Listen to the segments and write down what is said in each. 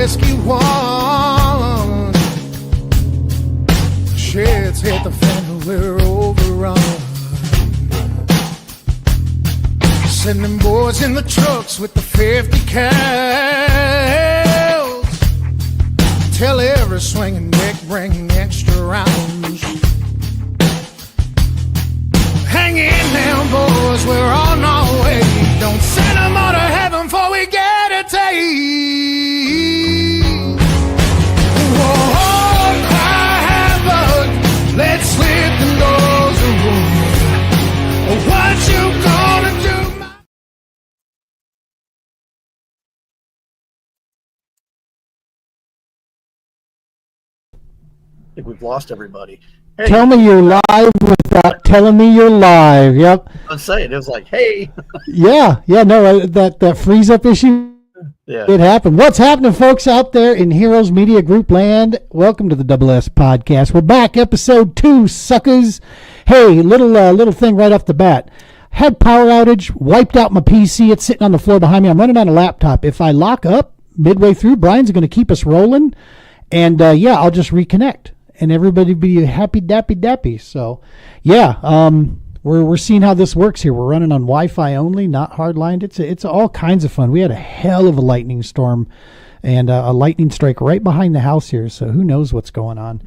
pesky one. Sheds hit the fan, we're overrun. Send them boys in the trucks with the 50 cals. Tell every swinging neck bring extra rounds. Hang in now, boys, we're on our way. Don't send them all to heaven before we get a taste. Whoa, cry havoc, let's slip them doors away. What you gonna do? I think we've lost everybody. Hey. Tell me you're live without telling me you're live. Yep. I'm saying, it was like, hey. No, that freeze up issue, Yeah. it happened. What's happening, folks out there in Heroes Media Group land? Welcome to the Double S Podcast. We're back, Ep002, suckers. Hey, little thing right off the bat. Had power outage, wiped out my PC. It's sitting on the floor behind me. I'm running on a laptop. If I lock up midway through, Brian's going to keep us rolling. And, I'll just reconnect. And everybody be happy dappy. So, we're seeing how this works here. We're running on Wi-Fi only, not hardlined. It's all kinds of fun. We had a hell of a lightning storm and a lightning strike right behind the house here. So who knows what's going on?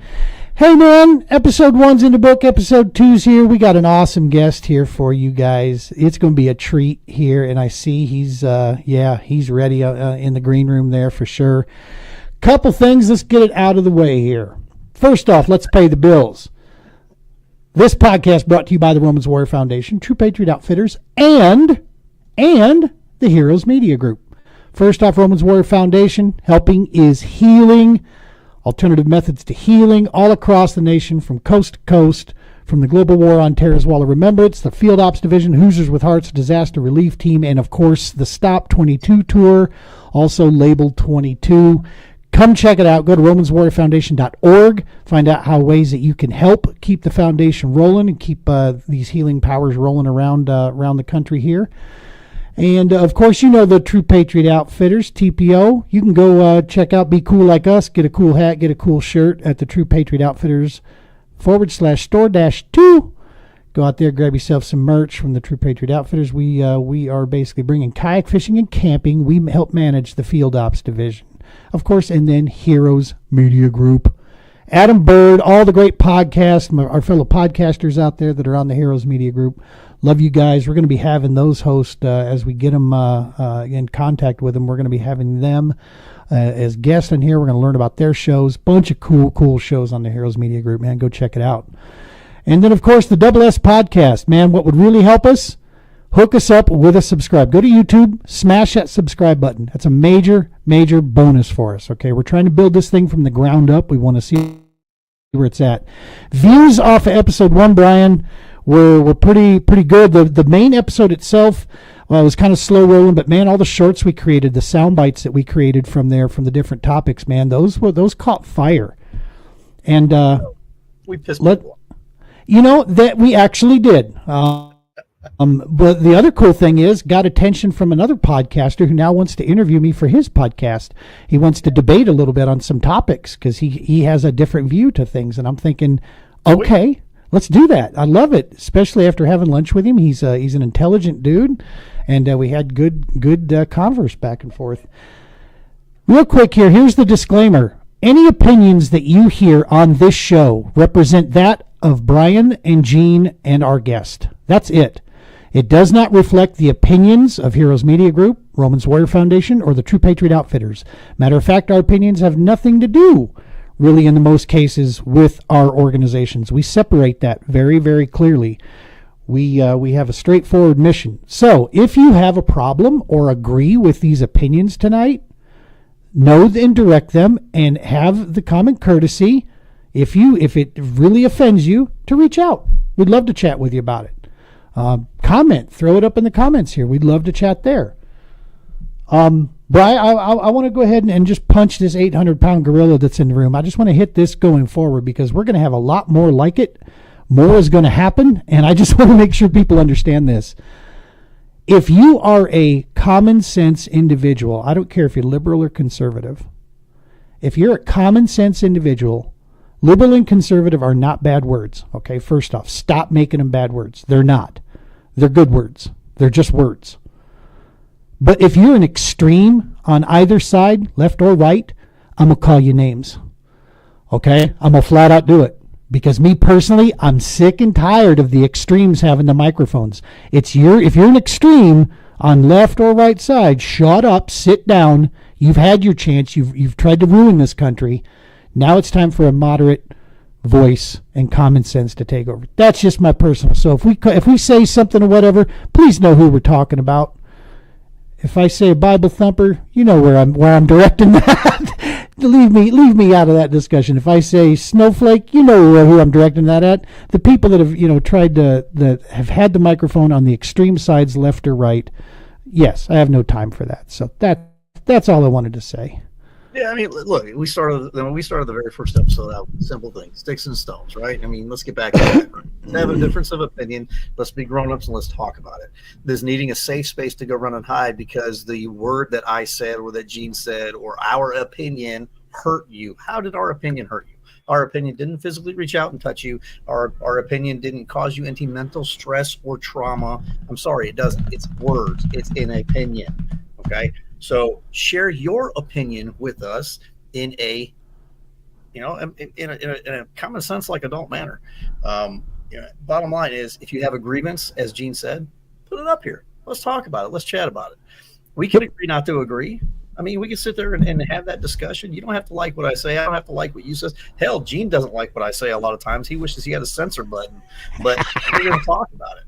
Hey man, episode 1's in the book. Episode 2's here. We got an awesome guest here for you guys. It's going to be a treat here. And I see he's ready in the green room there for sure. Couple things. Let's get it out of the way here. First off, let's pay the bills. This podcast brought to you by the Romans Warrior Foundation, True Patriot Outfitters, and the Heroes Media Group. First off, Romans Warrior Foundation, helping is healing, alternative methods to healing all across the nation from coast to coast, from the Global War on Terror's Wall of Remembrance, the Field Ops Division, Hoosiers with Hearts Disaster Relief Team, and of course the Stop 22 Tour, also labeled 22. Come check it out. Go to romanswarriorfoundation.org. Find out how ways that you can help keep the foundation rolling and keep these healing powers rolling around the country here. And, of course, you know the True Patriot Outfitters, TPO. You can go check out Be Cool Like Us, get a cool hat, get a cool shirt at the True Patriot Outfitters /store-2. Go out there, grab yourself some merch from the True Patriot Outfitters. We are basically bringing kayak fishing and camping. We help manage the Field Ops Division. Of course, and then Heroes Media Group. Adam Bird, all the great podcasts, our fellow podcasters out there that are on the Heroes Media Group. Love you guys. We're going to be having those hosts as we get them in contact with them. We're going to be having them as guests in here. We're going to learn about their shows. Bunch of cool shows on the Heroes Media Group, man. Go check it out. And then, of course, the Double S Podcast. Man, what would really help us? Hook us up with a subscribe. Go to YouTube, smash that subscribe button. That's a major bonus for us, okay? We're trying to build this thing from the ground up. We want to see where it's at. Views off of episode 1, Brian, were pretty good. The main episode itself was kind of slow rolling, but man, all the shorts we created, the sound bites that we created from there, from the different topics, man, those caught fire. And we pissed people. You know, that we actually did. But the other cool thing is, got attention from another podcaster who now wants to interview me for his podcast. He wants to debate a little bit on some topics because he has a different view to things. And I'm thinking, okay, let's do that. I love it, especially after having lunch with him. He's an intelligent dude, and we had good converse back and forth. Real quick here, here's the disclaimer. Any opinions that you hear on this show represent that of Brian and Gene and our guest. That's it. It does not reflect the opinions of Heroes Media Group, Romans Warrior Foundation, or the True Patriot Outfitters. Matter of fact, our opinions have nothing to do, really, in the most cases, with our organizations. We separate that very, very clearly. We have a straightforward mission. So, if you have a problem or agree with these opinions tonight, know and direct them, and have the common courtesy, if it really offends you, to reach out. We'd love to chat with you about it. Comment, throw it up in the comments here. We'd love to chat there. Brian, I want to go ahead and just punch this 800-pound gorilla that's in the room. I just want to hit this going forward because we're going to have a lot more like it. More is going to happen, and I just want to make sure people understand this. If you are a common sense individual, I don't care if you're liberal or conservative, if you're a common sense individual, liberal and conservative are not bad words. Okay, first off, stop making them bad words. They're not. They're good words. They're just words. But if you're an extreme on either side, left or right, I'm going to call you names. Okay? I'm going to flat out do it. Because me personally, I'm sick and tired of the extremes having the microphones. If you're an extreme on left or right side, shut up, sit down. You've had your chance. You've tried to ruin this country. Now it's time for a moderate voice and common sense to take over. That's just my personal. So if we say something or whatever, please know who we're talking about. If I say a Bible thumper, you know where I'm directing that. leave me out of that discussion. If I say snowflake, you know who I'm directing that at. The people that have tried that have had the microphone on the extreme sides, left or right. Yes, I have no time for that. So that's all I wanted to say. Yeah, I mean, look, we started the very first episode out with simple things, sticks and stones, right? I mean, let's get back to that. Right? Let's have a difference of opinion. Let's be grown-ups and let's talk about it. There's needing a safe space to go run and hide because the word that I said or that Gene said or our opinion hurt you. How did our opinion hurt you? Our opinion didn't physically reach out and touch you. Our opinion didn't cause you any mental stress or trauma. I'm sorry, it doesn't. It's words. It's an opinion, okay? So share your opinion with us in a common sense, like adult manner. Bottom line is, if you have a grievance, as Gene said, put it up here. Let's talk about it. Let's chat about it. We can agree not to agree. I mean, we can sit there and have that discussion. You don't have to like what I say. I don't have to like what you say. Hell, Gene doesn't like what I say a lot of times. He wishes he had a censor button, but we're going to talk about it.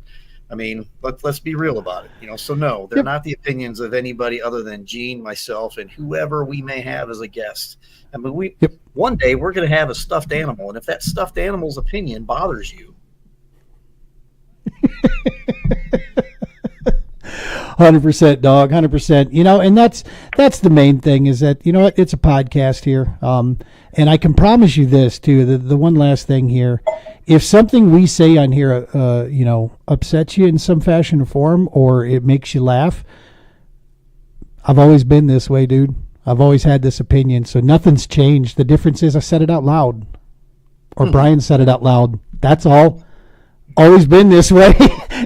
I mean, let's be real about it. So no, they're not the opinions of anybody other than Gene, myself, and whoever we may have as a guest. I mean, one day we're going to have a stuffed animal, and if that stuffed animal's opinion bothers you, 100%, dog, 100%. And that's the main thing is that it's a podcast here, and I can promise you this too. The one last thing here. If something we say on here, upsets you in some fashion or form, or it makes you laugh, I've always been this way, dude. I've always had this opinion, so nothing's changed. The difference is I said it out loud, or Brian said it out loud. That's all. Always been this way,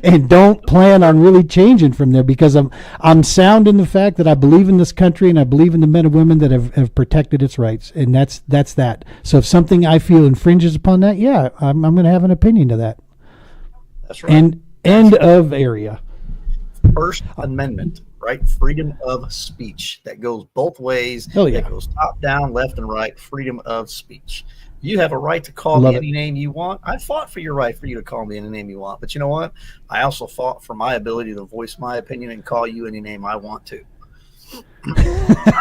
and don't plan on really changing from there because I'm sound in the fact that I believe in this country and I believe in the men and women that have protected its rights, and that's that. So if something I feel infringes upon that, yeah, I'm going to have an opinion to that. That's right. And end of area. First Amendment, right? Freedom of speech. That goes both ways. Oh yeah. That goes top down, left and right. Freedom of speech. You have a right to call me any name you want. I fought for your right for you to call me any name you want. But you know what? I also fought for my ability to voice my opinion and call you any name I want to.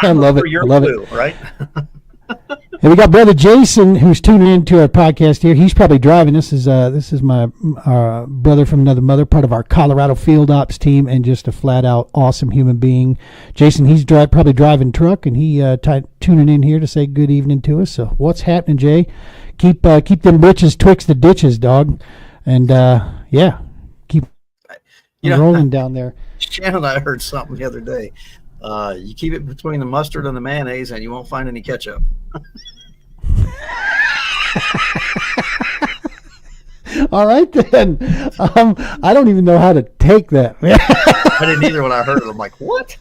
I love it. I love it. Right? And we got brother Jason who's tuning into our podcast here. He's probably driving. This is my brother from another mother, part of our Colorado field ops team, and just a flat out awesome human being. Jason, he's probably driving truck, and he tuning in here to say good evening to us. So what's happening, Jay? Keep them britches twixt the ditches, dog, and keep rolling down there. Shannon and I heard something the other day. You keep it between the mustard and the mayonnaise, and you won't find any ketchup. All right, then. I don't even know how to take that. I didn't either when I heard it. I'm like, what?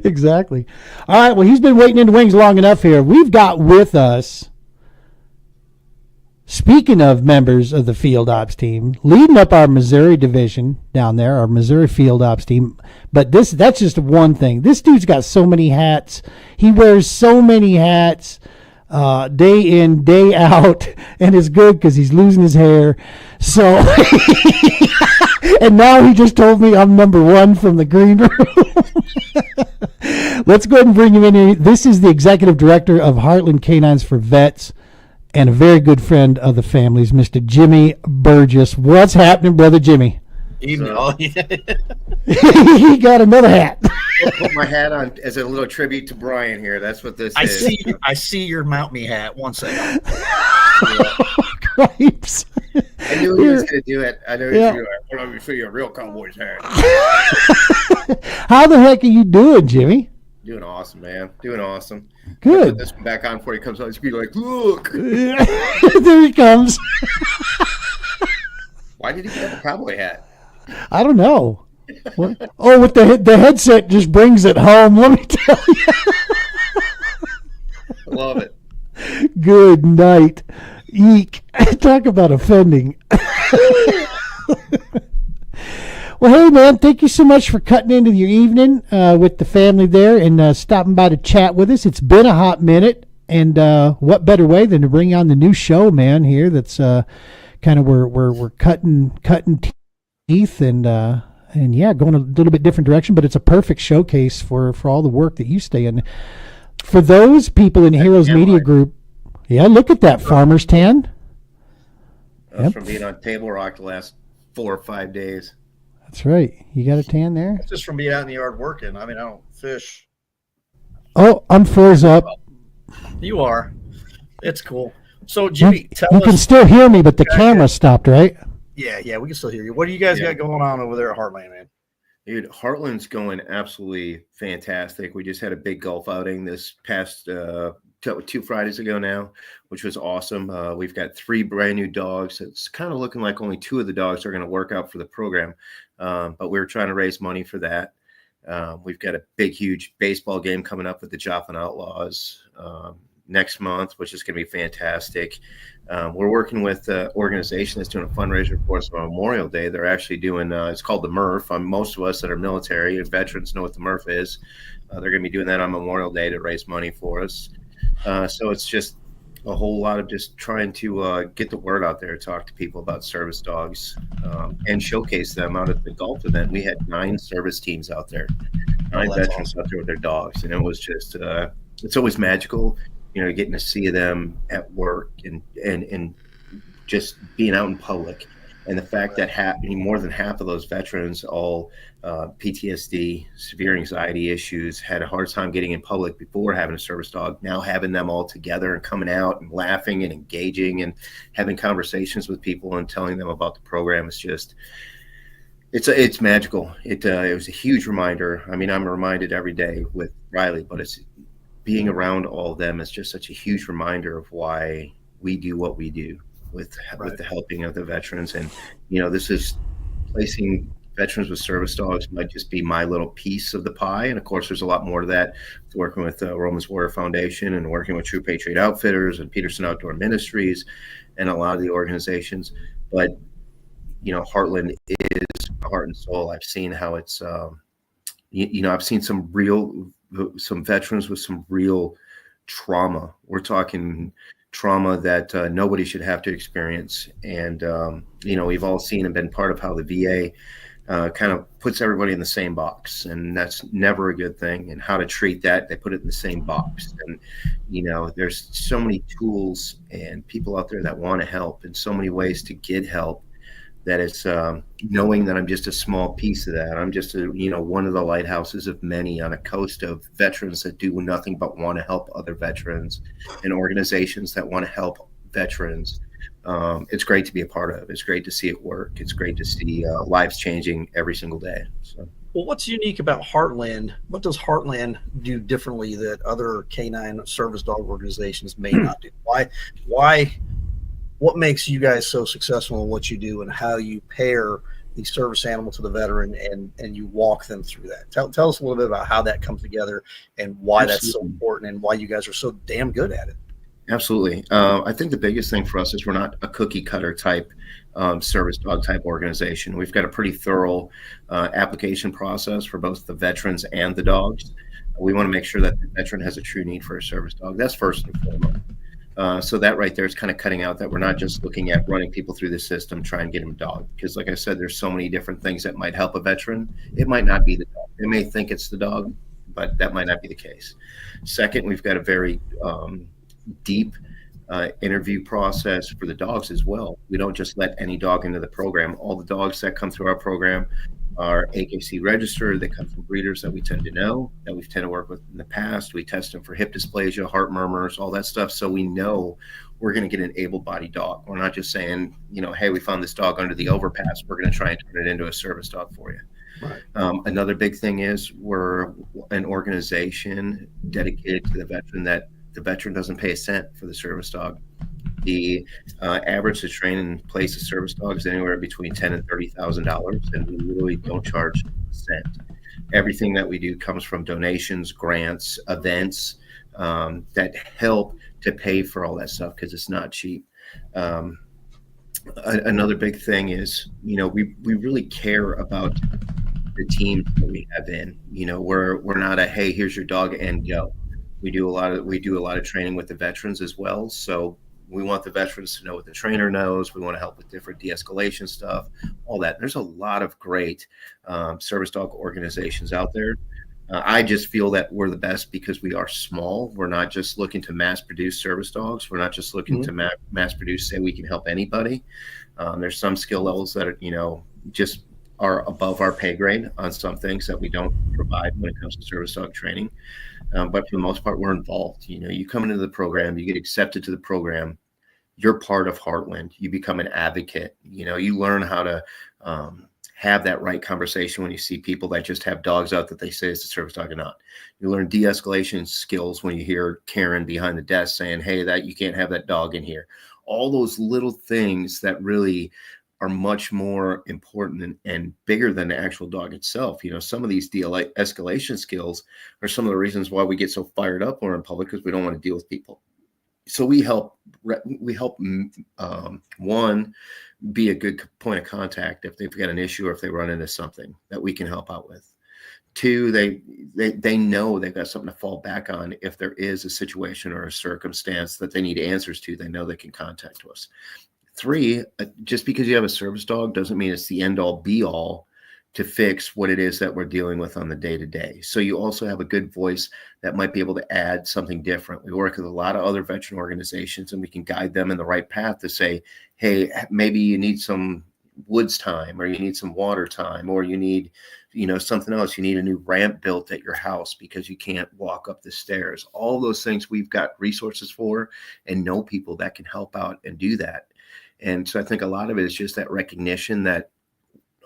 Exactly. All right, well, he's been waiting in the wings long enough here. We've got with us, speaking of members of the field ops team, leading up our Missouri division down there, our Missouri field ops team. But that's just one thing. This dude's got so many hats. He wears so many hats day in, day out, and it's good because he's losing his hair. So, and now he just told me I'm number one from the green room. Let's go ahead and bring him in here. This is the executive director of Heartland K9s for Vets, and a very good friend of the family's, Mr. Jimmy Burgess. What's happening, brother Jimmy? Evening. He got another hat. I'll put my hat on as a little tribute to Brian here. That's what this is. I see your Mount Me hat. 1 second. Cripes. I knew he was going to do it. I know he was going to put on your real Cowboys hat. How the heck are you doing, Jimmy? Doing awesome, man. Doing awesome. Good. Put this one back on before he comes out. He's gonna be like, look. There he comes. Why did he have a cowboy hat? I don't know. What? Oh, with the headset just brings it home. Let me tell you. I love it. Good night. Eek. Talk about offending. Well, hey, man, thank you so much for cutting into your evening with the family there and stopping by to chat with us. It's been a hot minute, and what better way than to bring on the new show, man, here that's kind of we're cutting teeth and yeah, going a little bit different direction, but it's a perfect showcase for all the work that you stay in. For those people in Heroes Media Group, yeah, look at that farmer's tan. That's from being on Table Rock the last 4 or 5 days. That's right. You got a tan there? It's just from being out in the yard working. I mean, I don't fish. Oh, I'm froze up. You are. It's cool. So, Jimmy, tell You us. can still hear me, but the camera stopped, right? Yeah, we can still hear you. What do you guys got going on over there at Heartland, man? Dude, Heartland's going absolutely fantastic. We just had a big golf outing this past 2 Fridays ago now, which was awesome. We've got 3 brand new dogs. It's kind of looking like only 2 of the dogs are going to work out for the program, but we're trying to raise money for that. We've got a big, huge baseball game coming up with the Joplin Outlaws next month, which is going to be fantastic. We're working with an organization that's doing a fundraiser for us on Memorial Day. They're actually doing, it's called the MRF. Most of us that are military and veterans know what the MRF is. They're going to be doing that on Memorial Day to raise money for us. So it's just a whole lot of just trying to get the word out there, talk to people about service dogs, and showcase them out at the golf event. We had 9 service teams out there, 9 veterans out there with their dogs, and it was just it's always magical, getting to see them at work and just being out in public. And the fact that more than half of those veterans, all PTSD, severe anxiety issues, had a hard time getting in public before having a service dog. Now having them all together and coming out and laughing and engaging and having conversations with people and telling them about the program is just, it's magical. It was a huge reminder. I mean, I'm reminded every day with Riley, but it's being around all of them is just such a huge reminder of why we do what we do with the helping of the veterans. And this is placing veterans with service dogs might just be my little piece of the pie, and of course there's a lot more to that, working with Romans Warrior Foundation and working with True Patriot Outfitters and Peterson Outdoor Ministries and a lot of the organizations. But Heartland is heart and soul. I've seen how it's I've seen some veterans with some real trauma. We're talking trauma that nobody should have to experience. And, we've all seen and been part of how the VA kind of puts everybody in the same box. And that's never a good thing. And how to treat that, they put it in the same box. And, there's so many tools and people out there that want to help and so many ways to get help, that it's knowing that I'm just a small piece of that. I'm just one of the lighthouses of many on a coast of veterans that do nothing but want to help other veterans and organizations that want to help veterans. It's great to be a part of. It's great to see it work. It's great to see lives changing every single day. So. Well, what's unique about Heartland? What does Heartland do differently that other K9 service dog organizations may not do? Why? What makes you guys so successful in what you do, and how you pair the service animal to the veteran and you walk them through that? Tell us a little bit about how that comes together and why that's so important and why you guys are so damn good at it. Absolutely. I think the biggest thing for us is we're not a cookie cutter type service dog type organization. We've got a pretty thorough application process for both the veterans and the dogs. We want to make sure that the veteran has a true need for a service dog. That's first and foremost. So that right there is kind of cutting out that we're not just looking at running people through the system, trying to get them a dog. Because like I said, there's so many different things that might help a veteran. It might not be the dog. They may think it's the dog, but that might not be the case. Second, we've got a very deep interview process for the dogs as well. We don't just let any dog into the program. All the dogs that come through our program are AKC registered. They come from breeders that we tend to know, that we've tended to work with in the past. We test them for hip dysplasia, heart murmurs, all that stuff. So we know we're going to get an able-bodied dog. We're not just saying, hey, we found this dog under the overpass. We're going to try and turn it into a service dog for you. Right. Another big thing is we're an organization dedicated to the veteran, that the veteran doesn't pay a cent for the service dog. The average to train and place a service dog is anywhere between $10,000 and $30,000, and we literally don't charge a cent. Everything that we do comes from donations, grants, events that help to pay for all that stuff, because it's not cheap. Another big thing is, we really care about the team that we have in. We're not a, hey, here's your dog and go. We do a lot of training with the veterans as well. So we want the veterans to know what the trainer knows. We want to help with different de-escalation stuff, all that. There's a lot of great service dog organizations out there. I just feel that we're the best because we are small. We're not just looking to mass produce service dogs. We're not just looking to mass produce, say we can help anybody. There's some skill levels that are, just are above our pay grade on some things that we don't provide when it comes to service dog training. But for the most part, we're involved. You come into the program, you get accepted to the program, you're part of Heartland. You become an advocate. You learn how to have that right conversation when you see people that just have dogs out that they say it's a service dog or not. You learn de-escalation skills when you hear Karen behind the desk saying, hey, that you can't have that dog in here. All those little things that really are much more important and bigger than the actual dog itself. Some of these de-escalation skills are some of the reasons why we get so fired up when we're in public, because we don't want to deal with people. So we help one, be a good point of contact if they've got an issue or if they run into something that we can help out with. Two, they know they've got something to fall back on if there is a situation or a circumstance that they need answers to. They know they can contact us. Three, just because you have a service dog doesn't mean it's the end all be all to fix what it is that we're dealing with on the day-to-day. So you also have a good voice that might be able to add something different. We work with a lot of other veteran organizations, and we can guide them in the right path to say, hey, maybe you need some woods time, or you need some water time, or you need, something else. You need a new ramp built at your house because you can't walk up the stairs. All those things we've got resources for, and know people that can help out and do that. And so I think a lot of it is just that recognition that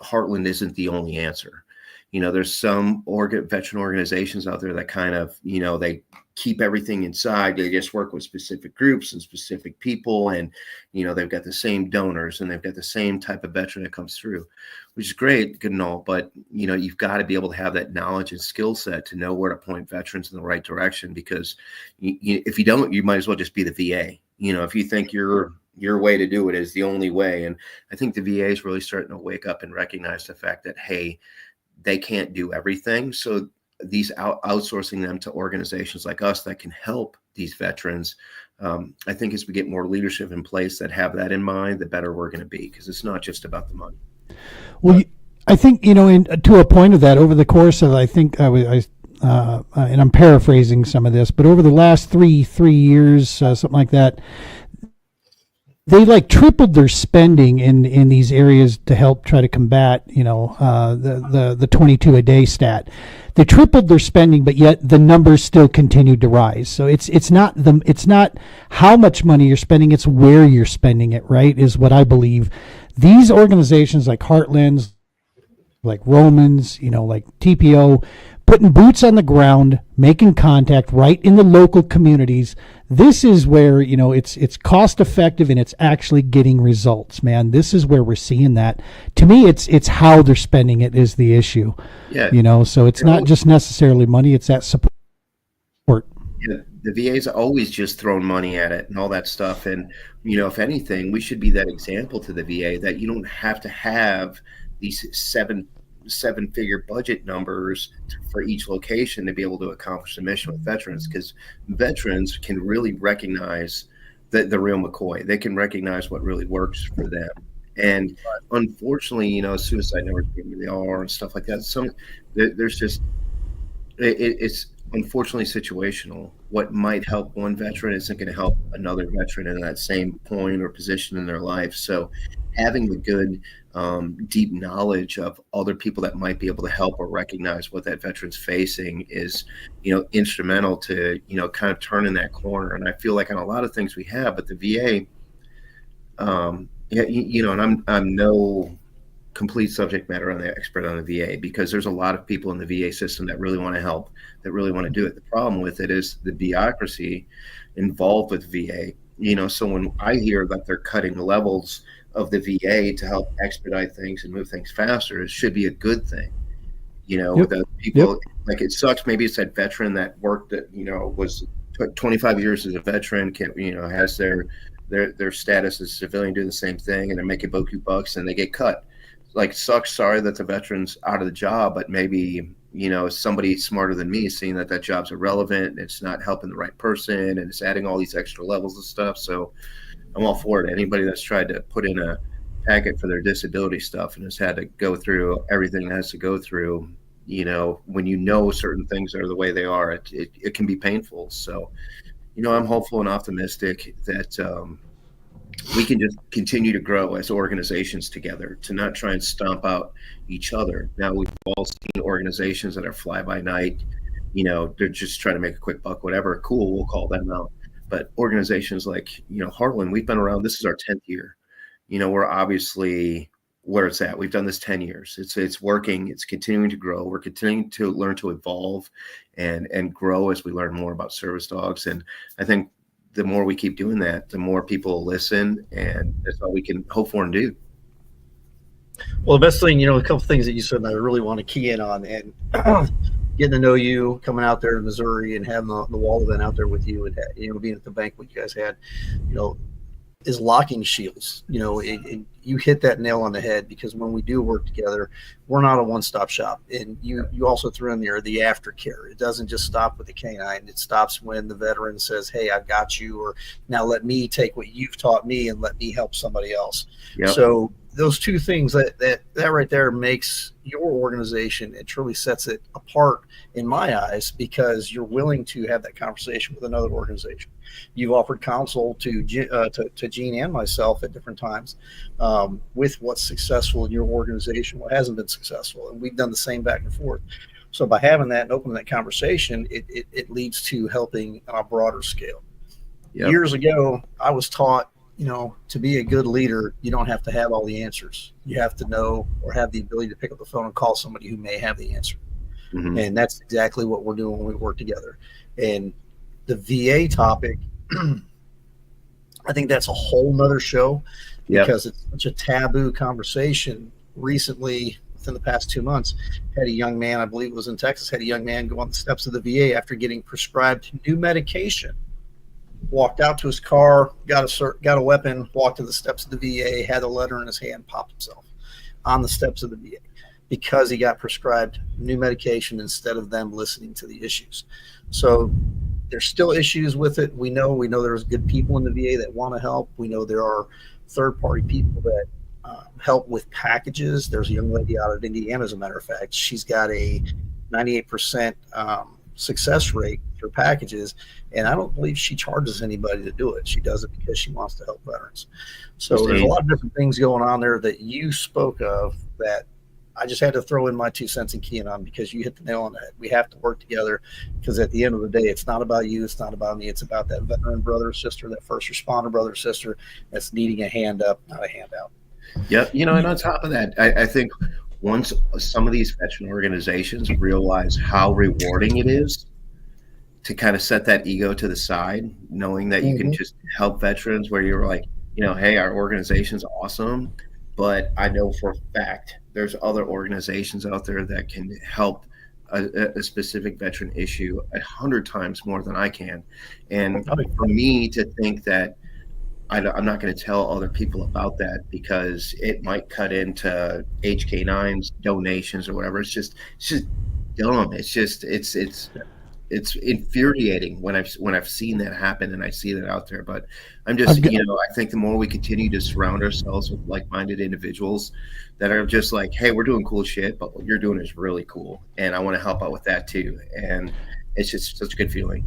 Heartland isn't the only answer. There's some veteran organizations out there that kind of, they keep everything inside. They just work with specific groups and specific people. And, they've got the same donors and they've got the same type of veteran that comes through, which is great, good and all. But, you've got to be able to have that knowledge and skill set to know where to point veterans in the right direction, because if you don't, you might as well just be the VA. If you think your way to do it is the only way. And I think the VA is really starting to wake up and recognize the fact that, hey, they can't do everything. So these outsourcing them to organizations like us that can help these veterans. I think as we get more leadership in place that have that in mind, the better we're going to be, because it's not just about the money. Well, I think, to a point of that, over the course of, I think and I'm paraphrasing some of this, but over the last three years, something like that, they tripled their spending in these areas to help try to combat, the 22 a day stat. They tripled their spending, but yet the numbers still continued to rise. So it's not how much money you're spending, it's where you're spending it, right? Is what I believe. These organizations like Heartlands, like Romans, like TPO, putting boots on the ground, making contact right in the local communities. This is where, it's cost effective and it's actually getting results, man. This is where we're seeing that. To me, it's how they're spending it is the issue. Yeah. So it's not just necessarily money, it's that support. Yeah, the VA's always just thrown money at it and all that stuff. And, if anything, we should be that example to the VA that you don't have to have these seven-figure budget numbers for each location to be able to accomplish the mission with veterans, because veterans can really recognize the real McCoy. They can recognize what really works for them. And unfortunately, suicide numbers being where they are and stuff like that. There's just it's unfortunately situational. What might help one veteran isn't going to help another veteran in that same point or position in their life. So having the good deep knowledge of other people that might be able to help or recognize what that veteran's facing is, instrumental to, kind of turning that corner. And I feel like on a lot of things we have, but the VA, and I'm no complete subject matter on the expert on the VA, because there's a lot of people in the VA system that really want to help, that really want to do it. The problem with it is the bureaucracy involved with VA. So when I hear that they're cutting levels of the VA to help expedite things and move things faster, it should be a good thing. The people, like, it sucks. Maybe it's that veteran that worked that, was 25 years as a veteran, has their status as a civilian, doing the same thing, and they're making boku bucks and they get cut. Like, sucks. Sorry that the veteran's out of the job, but maybe, somebody smarter than me seeing that job's irrelevant and it's not helping the right person and it's adding all these extra levels of stuff. So I'm all for it. Anybody that's tried to put in a packet for their disability stuff and has had to go through everything it has to go through, when certain things are the way they are, it can be painful. So, I'm hopeful and optimistic that we can just continue to grow as organizations together, to not try and stomp out each other. Now, we've all seen organizations that are fly by night, they're just trying to make a quick buck, whatever. Cool, we'll call them out. But organizations like, Heartland, we've been around, this is our 10th year. We're obviously where it's at. We've done this 10 years. It's working. It's continuing to grow. We're continuing to learn to evolve and grow as we learn more about service dogs. And I think the more we keep doing that, the more people will listen, and that's all we can hope for and do. Well, the best thing, a couple things that you said and I really want to key in on, and getting to know you, coming out there in Missouri and having the wall event out there with you, and being at the banquet you guys had, is locking shields. You hit that nail on the head, because when we do work together, we're not a one-stop shop. And you also threw in there the aftercare. It doesn't just stop with the canine. It stops when the veteran says, hey, I've got you, or now let me take what you've taught me and let me help somebody else. Yep. So those two things, that right there makes your organization, it truly sets it apart in my eyes, because you're willing to have that conversation with another organization. You've offered counsel to Gene and myself at different times with what's successful in your organization, what hasn't been successful, and we've done the same back and forth. So by having that and opening that conversation, it leads to helping on a broader scale. Yep. Years ago, I was taught, to be a good leader, you don't have to have all the answers. You have to know or have the ability to pick up the phone and call somebody who may have the answer. Mm-hmm. And that's exactly what we're doing when we work together. And the VA topic, I think that's a whole nother show, because it's such a taboo conversation. Recently, within the past 2 months, had a young man, I believe it was in Texas, had a young man go on the steps of the VA after getting prescribed new medication. Walked out to his car, got a weapon, walked to the steps of the VA, had a letter in his hand, popped himself on the steps of the VA because he got prescribed new medication instead of them listening to the issues. So there's still issues with it. We know there's good people in the VA that want to help. We know there are third-party people that help with packages. There's a young lady out of Indiana, as a matter of fact. She's got a 98% success rate for packages, and I don't believe she charges anybody to do it. She does it because she wants to help veterans. So there's a lot of different things going on there that you spoke of that I just had to throw in my 2 cents and key in on, because you hit the nail on the head. We have to work together, because at the end of the day, it's not about you, it's not about me, it's about that veteran brother or sister, that first responder brother or sister that's needing a hand up, not a handout. Yep. And on top of that, I think once some of these veteran organizations realize how rewarding it is to kind of set that ego to the side, knowing that you can just help veterans, where you're like, hey, our organization's awesome, but I know for a fact there's other organizations out there that can help a specific veteran issue 100 times more than I can. And for me to think that I'm not going to tell other people about that, because it might cut into HK9's donations or whatever. It's just dumb. It's infuriating when I've seen that happen and I see that out there. But I'm just, I think the more we continue to surround ourselves with like-minded individuals that are just like, hey, we're doing cool shit, but what you're doing is really cool, and I want to help out with that too. And it's just such a good feeling.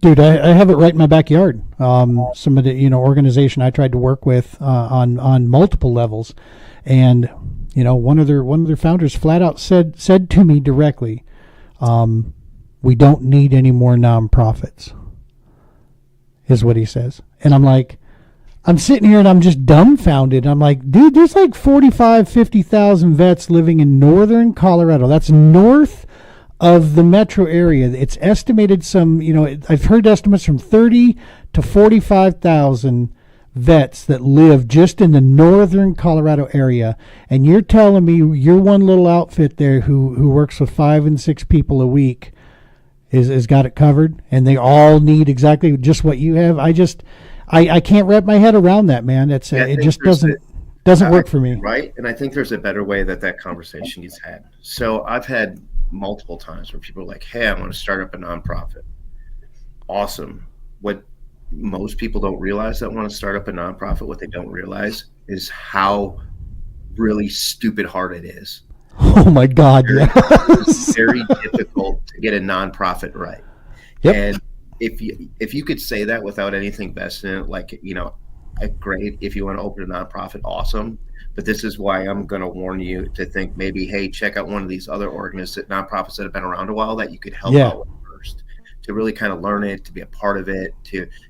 Dude, I have it right in my backyard. Some of the organization I tried to work with on multiple levels, and one of their founders flat out said to me directly, we don't need any more nonprofits, is what he says. And I'm like, I'm sitting here and I'm just dumbfounded. I'm like, dude, there's like 50,000 vets living in northern Colorado. That's north of the metro area. It's estimated I've heard estimates from 30 to 45,000 vets that live just in the northern Colorado area. And you're telling me your one little outfit there who works with 5 and 6 people a week is got it covered, and they all need exactly just what you have. I can't wrap my head around that, man. It just doesn't work for me. Right. And I think there's a better way that conversation gets had. So I've had multiple times where people are like, hey, I want to start up a nonprofit. Awesome. What most people don't realize that want to start up a nonprofit, what they don't realize is how really stupid hard it is. Oh my God. It's very difficult to get a nonprofit right. Yep. And if you could say that without anything vested in it, like, great. If you want to open a nonprofit, awesome. But this is why I'm going to warn you to think maybe, hey, check out one of these other nonprofits that have been around a while that you could help out with first, to really kind of learn it, to be a part of it,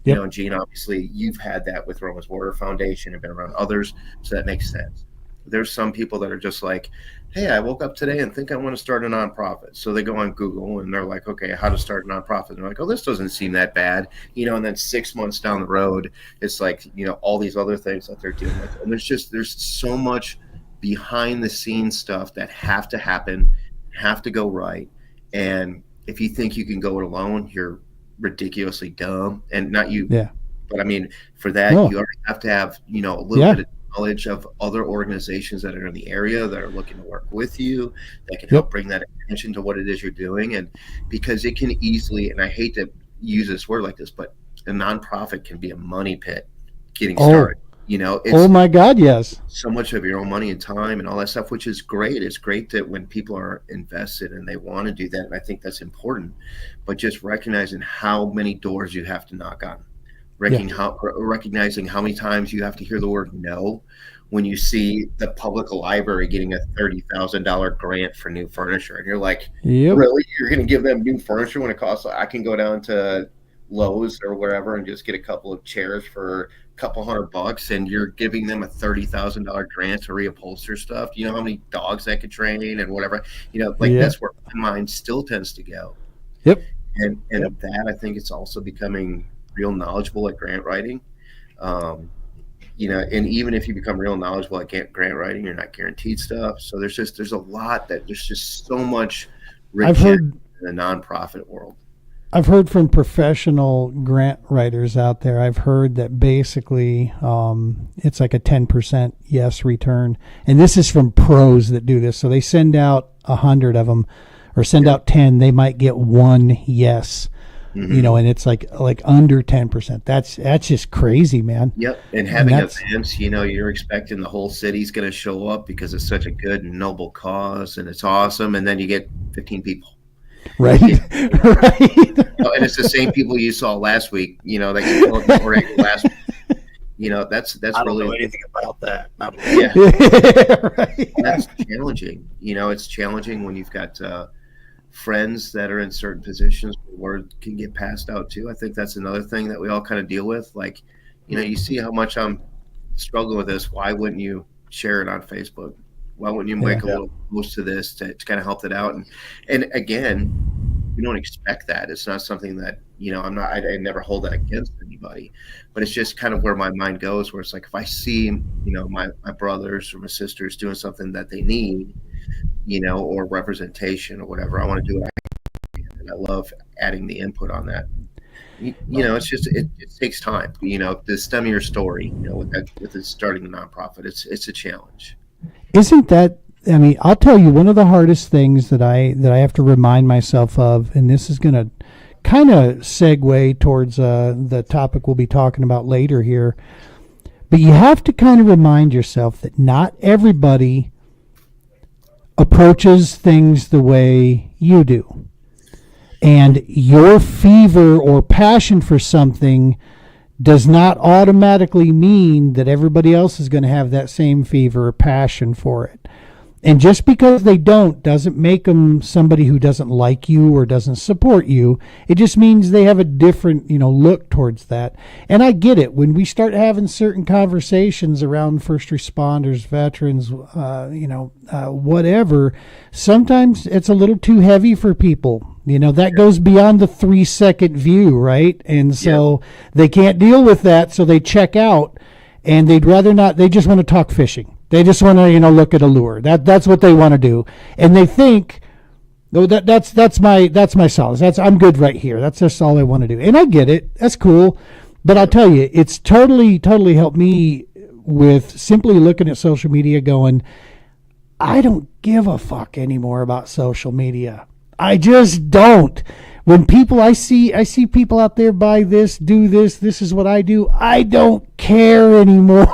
and Gene, obviously you've had that with Roma's Water Foundation and been around others. So that makes sense. There's some people that are just like, hey, I woke up today and think I want to start a nonprofit. So they go on Google and they're like, okay, how to start a nonprofit. And they're like, oh, this doesn't seem that bad. And then 6 months down the road, it's like, all these other things that they're dealing with. And there's so much behind the scenes stuff that have to happen, have to go right. And if you think you can go it alone, you're ridiculously dumb. And not you, but I mean, for that, you already have to have, a little bit of knowledge of other organizations that are in the area that are looking to work with you, that can help bring that attention to what it is you're doing. And because it can easily, and I hate to use this word like this, but a nonprofit can be a money pit getting started. It's, oh my God, yes. So much of your own money and time and all that stuff, which is great. It's great that when people are invested and they want to do that, and I think that's important, but just recognizing how many doors you have to knock on. Recognizing how many times you have to hear the word no when you see the public library getting a $30,000 grant for new furniture, and you're like, really? You're going to give them new furniture when it costs? I can go down to Lowe's or wherever and just get a couple of chairs for a couple $100, and you're giving them a $30,000 grant to reupholster stuff. Do you know how many dogs that could train and whatever? That's where my mind still tends to go. And that, I think it's also becoming real knowledgeable at grant writing. And even if you become real knowledgeable at grant writing, you're not guaranteed stuff. So there's just so much riches in the nonprofit world. I've heard from professional grant writers out there. I've heard that basically it's like a 10% yes return. And this is from pros that do this. So they send out 100 of them, or send out 10. They might get one yes. And it's like under 10%. That's just crazy, man. Yep. And having events, you're expecting the whole city's going to show up because it's such a good and noble cause and it's awesome. And then you get 15 people. Right. Right. And it's the same people you saw last week, that you told last week. That's I don't really know anything about that. Right. That's challenging. It's challenging when you've got friends that are in certain positions where word can get passed out too. I think that's another thing that we all kind of deal with. Like, you see how much I'm struggling with this. Why wouldn't you share it on Facebook? Why wouldn't you make a little post to this to kind of help it out? And again, we don't expect that. It's not something that, I never hold that against anybody, but it's just kind of where my mind goes, where it's like, if I see, my brothers or my sisters doing something that they need, or representation or whatever, I want to do it. And I love adding the input on that. It's just, it takes time, to stem your story, with starting a nonprofit, it's a challenge. Isn't that, I'll tell you, one of the hardest things that I have to remind myself of, and this is going to kind of segue towards the topic we'll be talking about later here, but you have to kind of remind yourself that not everybody approaches things the way you do. And your fever or passion for something does not automatically mean that everybody else is going to have that same fever or passion for it. And just because they don't doesn't make them somebody who doesn't like you or doesn't support you. It just means they have a different, look towards that. And I get it. When we start having certain conversations around first responders, veterans, whatever, sometimes it's a little too heavy for people. That goes beyond the 3-second view, right? And so they can't deal with that, so they check out, and they'd rather not. They just want to talk fishing. They just want to, look at a lure. That's what they want to do, and they think, "Oh, that's my solace. I'm good right here. That's just all I want to do." And I get it. That's cool, but I'll tell you, it's totally helped me with simply looking at social media, going, I don't give a fuck anymore about social media. I just don't. When I see people out there buy this, do this, this is what I do. I don't care anymore.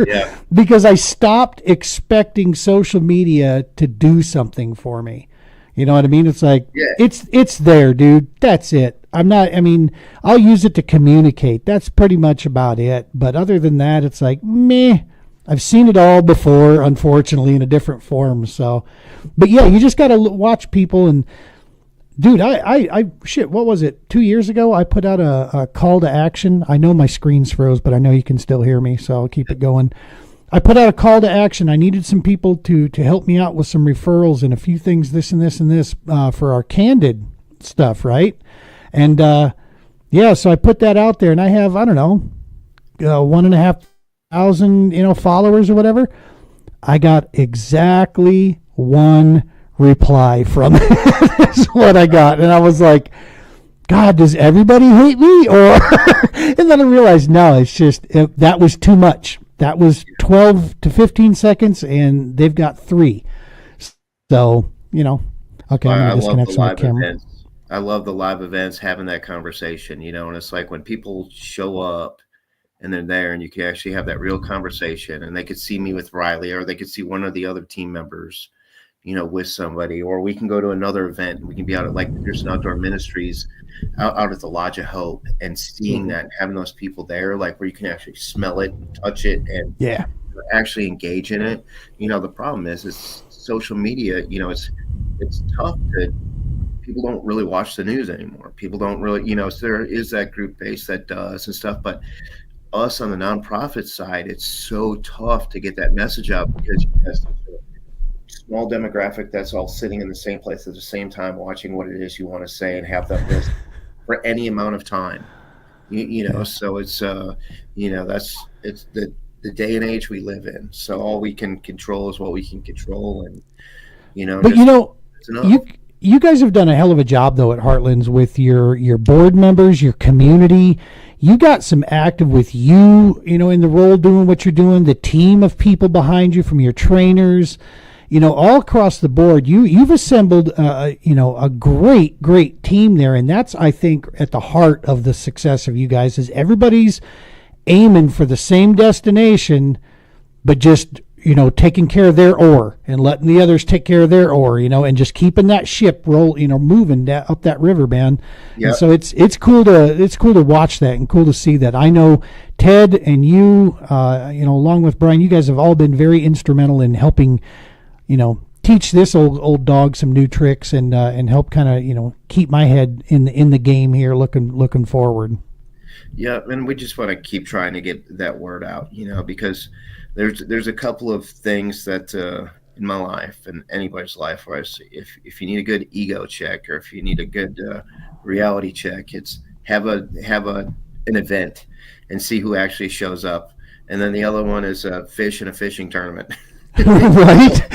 Yeah. Because I stopped expecting social media to do something for me. You know what I mean? It's like, it's there, dude. That's it. I'll use it to communicate. That's pretty much about it. But other than that, it's like, meh. I've seen it all before, unfortunately, in a different form. So, but yeah, you just got to watch people. And dude, what was it? 2 years ago, I put out a call to action. I know my screen's froze, but I know you can still hear me, so I'll keep it going. I put out a call to action. I needed some people to help me out with some referrals and a few things, this and this and this, for our Candid stuff, right? And so I put that out there, and I have, 1,500, followers or whatever. I got exactly one reply from it. That's what I got. And I was like, God, does everybody hate me? Or and then I realized, no, it's just that was too much. That was 12 to 15 seconds, and they've got 3. So, okay, I'm going to disconnect my camera. Events. I love the live events, having that conversation, and it's like when people show up and they're there and you can actually have that real conversation, and they could see me with Riley, or they could see one of the other team members, with somebody, or we can go to another event and we can be out at like Pearson Outdoor Ministries out at the Lodge of Hope, and seeing that, having those people there, like where you can actually smell it, touch it, and actually engage in it. The problem is social media, it's tough to, people don't really watch the news anymore. People don't really, so there is that group base that does and stuff, but us on the nonprofit side, it's so tough to get that message out, because you have such a small demographic that's all sitting in the same place at the same time, watching what it is you want to say, and have that list for any amount of time. So it's it's the day and age we live in. So all we can control is what we can control, and but you guys have done a hell of a job though at Heartlands with your board members, your community. You got some active with you, in the role doing what you're doing, the team of people behind you, from your trainers, all across the board. You've assembled, a great team there. And that's, I think, at the heart of the success of you guys, is everybody's aiming for the same destination, but just, taking care of their oar and letting the others take care of their oar, and just keeping that ship moving up that river, man. Yep. And so it's cool to watch that, and cool to see that. I know Ted and you, along with Brian, you guys have all been very instrumental in helping, teach this old dog some new tricks, and help kind of, keep my head in the game here, looking forward. Yeah, and we just want to keep trying to get that word out, because there's a couple of things that in my life and anybody's life, where if you need a good ego check, or if you need a good reality check, it's have an event and see who actually shows up. And then the other one is fish in a fishing tournament. right.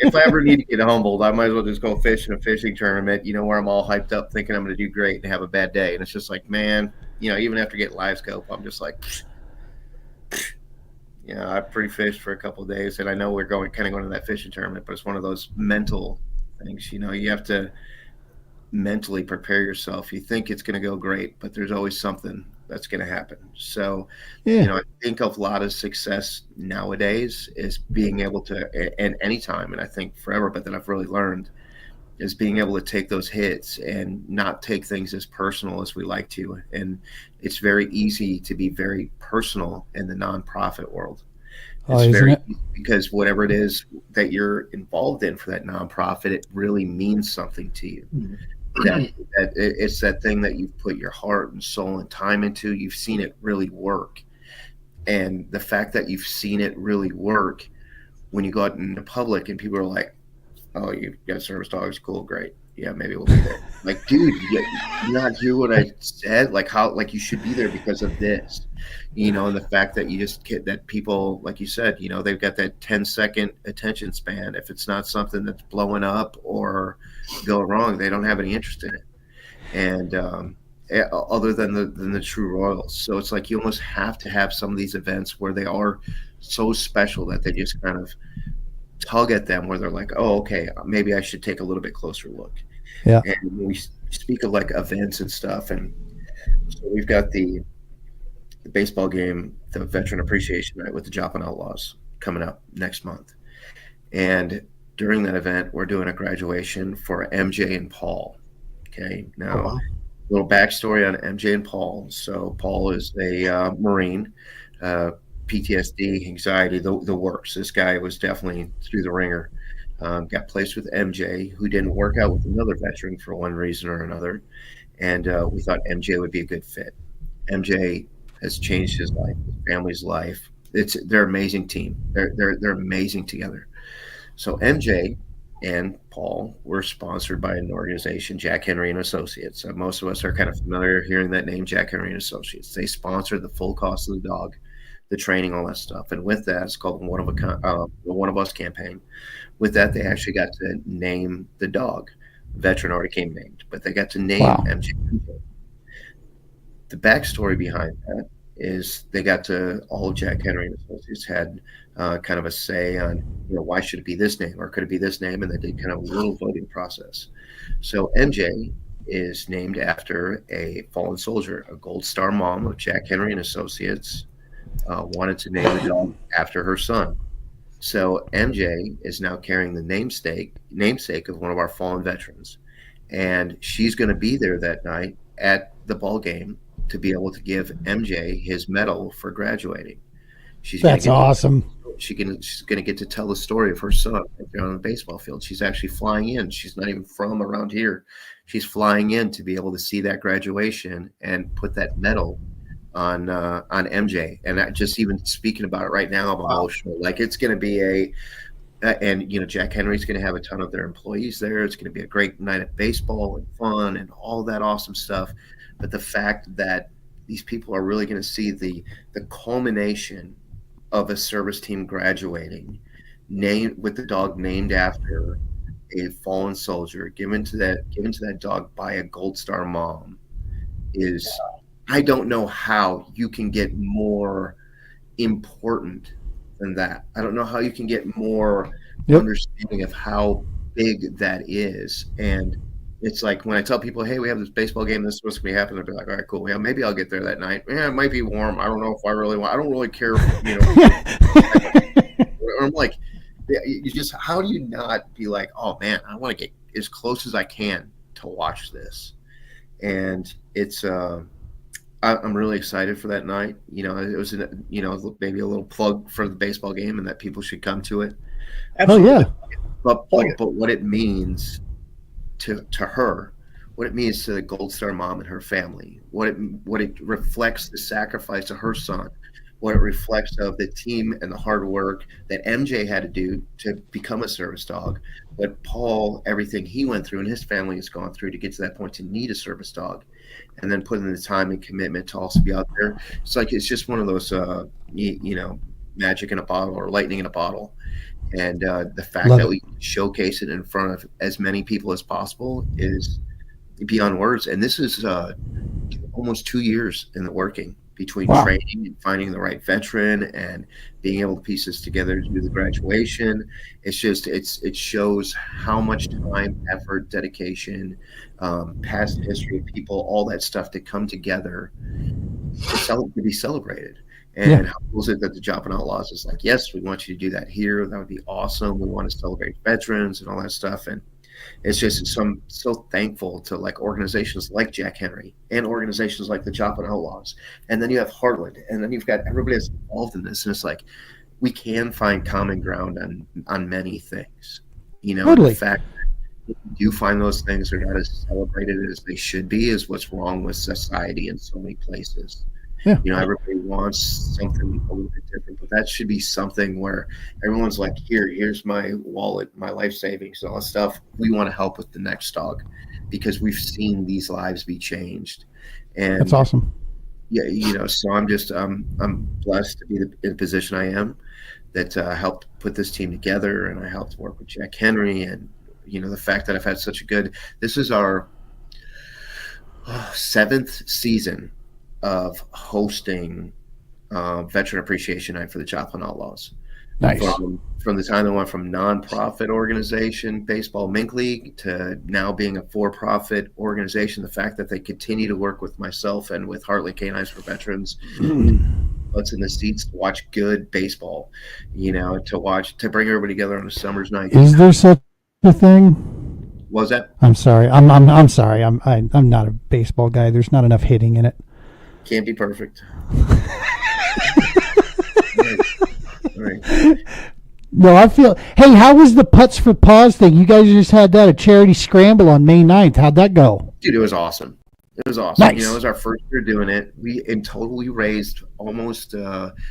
If I ever need to get humbled, I might as well just go fish in a fishing tournament, where I'm all hyped up thinking I'm going to do great and have a bad day. And it's just like, man, even after getting live scope, I'm just like, I pre-fished for a couple of days, and I know we're going to that fishing tournament, but it's one of those mental things. You have to mentally prepare yourself. You think it's going to go great, but there's always something that's going to happen. So, I think a lot of success nowadays is being able to, and anytime, and I think forever, but that I've really learned, is being able to take those hits and not take things as personal as we like to. And it's very easy to be very personal in the nonprofit world. Oh, It's isn't very it? because whatever it is that you're involved in for that nonprofit, it really means something to you. It's that thing that you've put your heart and soul and time into. You've seen it really work, and the fact that you've seen it really work when you go out in the public and people are like, "Oh, you got service dogs, cool, great, yeah, maybe we'll be there." Like, dude, you not hear what I said? Like how like you should be there because of this, and the fact that you just get that people, like you said, they've got that 10-second attention span. If it's not something that's blowing up or going wrong, they don't have any interest in it. And other than the true royals, so it's like you almost have to have some of these events where they are so special that they just kind of tug at them, where they're like, oh, okay, maybe I should take a little bit closer look. Yeah. And when we speak of like events and stuff, and so we've got the baseball game, the Veteran Appreciation Night with the Joplin Outlaws coming up next month. And during that event, we're doing a graduation for MJ and Paul. Okay. Now, Oh, wow. a little backstory on MJ and Paul. So Paul is a Marine, PTSD, anxiety, the works. This guy was definitely through the ringer. Got placed with MJ, who didn't work out with another veteran for one reason or another. And we thought MJ would be a good fit. MJ has changed his life, his family's life. They're an amazing team. They're amazing together. So MJ and Paul were sponsored by an organization, Jack Henry and Associates. Most of us are kind of familiar hearing that name, Jack Henry and Associates. They sponsored the full cost of the dog, the training, all that stuff. And with that, it's called the One of Us campaign. With that, they actually got to name the dog. The veteran already came named, but they got to name MJ. The backstory behind that is they got to all of Jack Henry and Associates had kind of a say on, why should it be this name or could it be this name? And they did kind of a little voting process. So MJ is named after a fallen soldier, a Gold Star mom of Jack Henry and Associates wanted to name the dog after her son. So MJ is now carrying the namesake of one of our fallen veterans. And she's going to be there that night at the ball game to be able to give MJ his medal for graduating. That's awesome. She's going to get to tell the story of her son on the baseball field. She's actually flying in. She's not even from around here. She's flying in to be able to see that graduation and put that medal on MJ. And just even speaking about it right now, I'm emotional. Like it's going to be Jack Henry's going to have a ton of their employees there. It's going to be a great night of baseball and fun and all that awesome stuff. But the fact that these people are really going to see the culmination of a service team graduating, named with the dog named after a fallen soldier, given to that dog by a Gold Star mom, is I don't know how you can get more important than that. I don't know how you can get more understanding of how big that is. And it's like when I tell people, hey, we have this baseball game that's supposed to be happening, they'll be like, all right, cool. Yeah, maybe I'll get there that night. Yeah, it might be warm. I don't know if I really want. I don't really care. I'm like, you just, how do you not be like, oh man, I want to get as close as I can to watch this. And it's, I'm really excited for that night. It was, maybe a little plug for the baseball game and that people should come to it. Absolutely. Oh, yeah. But what it means to her, what it means to the Gold Star mom and her family, what it reflects the sacrifice of her son, what it reflects of the team and the hard work that MJ had to do to become a service dog, but Paul, everything he went through and his family has gone through to get to that point to need a service dog, and then putting the time and commitment to also be out there. It's just one of those, magic in a bottle or lightning in a bottle. And the fact that we showcase it in front of as many people as possible is beyond words. And this is almost 2 years in the working between training and finding the right veteran and being able to piece this together to do the graduation. It's just, it shows how much time, effort, dedication, past history of people, all that stuff to come together to be celebrated. And how cool is it that the Joplin Outlaws is like, yes, we want you to do that here. That would be awesome. We want to celebrate veterans and all that stuff. And it's just, I'm so thankful to like organizations like Jack Henry and organizations like the Joplin Outlaws. And then you have Heartland, and then you've got everybody that's involved in this. And it's like, we can find common ground on many things. You know, Totally. the fact that if you do find those things are not as celebrated as they should be is what's wrong with society in so many places. Yeah. You know, everybody wants something a little bit different, but that should be something where everyone's like, here's my wallet, my life savings, all that stuff. We want to help with the next dog because we've seen these lives be changed. And That's awesome. yeah, you know, so I'm blessed to be in the position I am that helped put this team together, and I helped work with Jack Henry, and you know, the fact that I've had such a good. This is our 7th season of hosting Veteran Appreciation Night for the Joplin Outlaws. Nice. From the time they went from nonprofit organization, Baseball Mink League, to now being a for-profit organization, the fact that they continue to work with myself and with Heartland K9s for Veterans, butts in the seats to watch good baseball, you know, to bring everybody together on a summer's night. Is there such a thing? What was that? I'm sorry. I'm sorry. I'm not a baseball guy. There's not enough hitting in it. Can't be perfect. All right. No, I feel. Hey, how was the Putts for Paws thing? You guys just had that a charity scramble on May 9th. How'd that go? Dude, it was awesome. It was awesome. Nice. You know, it was our first year doing it. In total we raised almost